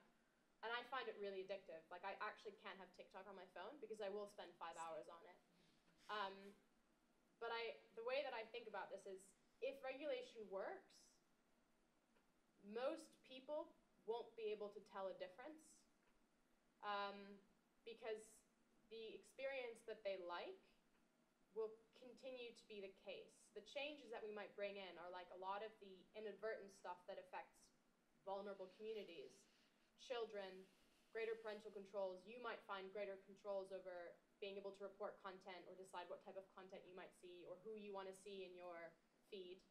And I find it really addictive. I actually can't have TikTok on my phone because I will spend 5 hours on it. But the way that I think about this is, if regulation works, most people won't be able to tell a difference because the experience that they like will continue to be the case. The changes that we might bring in are like a lot of the inadvertent stuff that affects vulnerable communities, children, greater parental controls. You might find greater controls over being able to report content or decide what type of content you might see or who you want to see in your feed.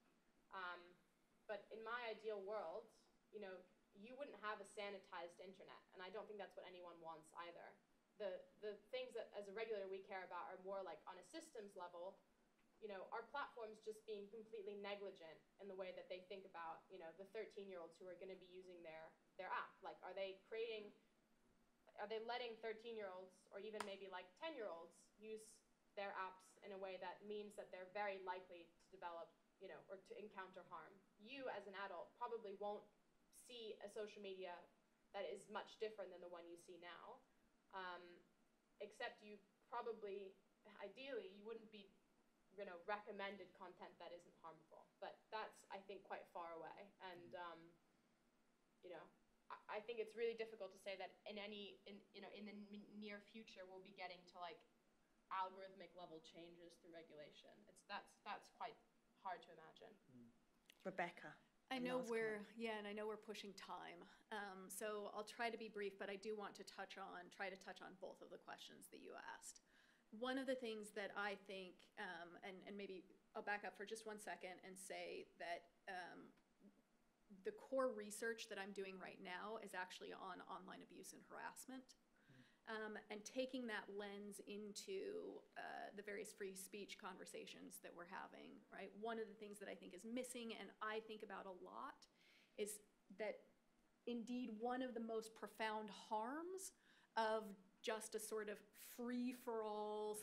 But in my ideal world, you wouldn't have a sanitized internet, and I don't think that's what anyone wants either. The things that, as a regulator, we care about are more like on a systems level, our platforms just being completely negligent in the way that they think about, the 13-year-olds who are going to be using their app. Are they letting 13-year-olds or even maybe 10-year-olds use their apps in a way that means that they're very likely to develop, or to encounter harm? You, as an adult, probably won't see a social media that is much different than the one you see now. Except you probably, ideally, you wouldn't be, recommended content that isn't harmful. But that's, I think, quite far away. And, I think it's really difficult to say that in the near future we'll be getting to algorithmic level changes through regulation. That's quite hard to imagine. Rebecca. I know we're pushing time, so I'll try to be brief, but I do want to try to touch on both of the questions that you asked. One of the things that I think, and maybe I'll back up for just 1 second and say that the core research that I'm doing right now is actually on online abuse and harassment. And taking that lens into the various free speech conversations that we're having, right? One of the things that I think is missing and I think about a lot is that indeed one of the most profound harms of just a sort of free-for-all,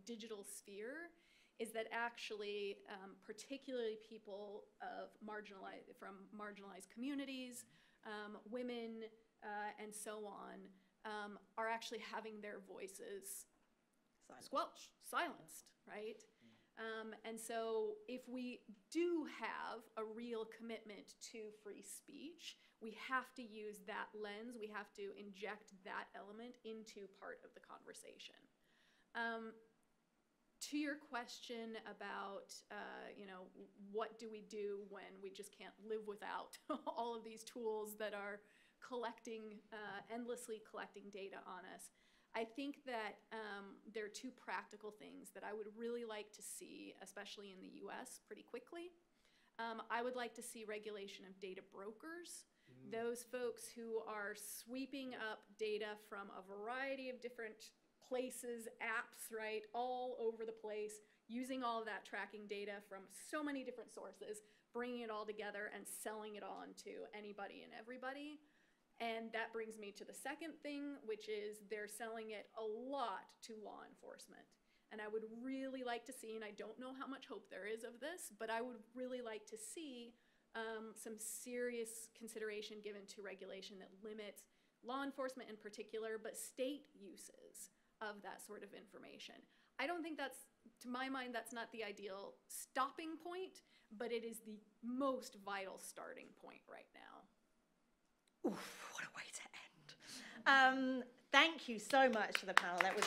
digital sphere is that actually, particularly people from marginalized communities, women, and so on, are actually having their voices squelched, silenced, right? And so if we do have a real commitment to free speech, we have to use that lens, we have to inject that element into part of the conversation. To your question about, what do we do when we just can't live without all of these tools that are endlessly collecting data on us, I think that there are two practical things that I would really like to see, especially in the US, pretty quickly. I would like to see regulation of data brokers, those folks who are sweeping up data from a variety of different places, apps, right, all over the place, using all of that tracking data from so many different sources, bringing it all together and selling it on to anybody and everybody. And that brings me to the second thing, which is they're selling it a lot to law enforcement. And I would really like to see, and I don't know how much hope there is of this, but I would really like to see some serious consideration given to regulation that limits law enforcement in particular, but state uses of that sort of information. I don't think that's, to my mind, that's not the ideal stopping point, but it is the most vital starting point right now. Oof, what a way to end. Thank you so much to the panel. That was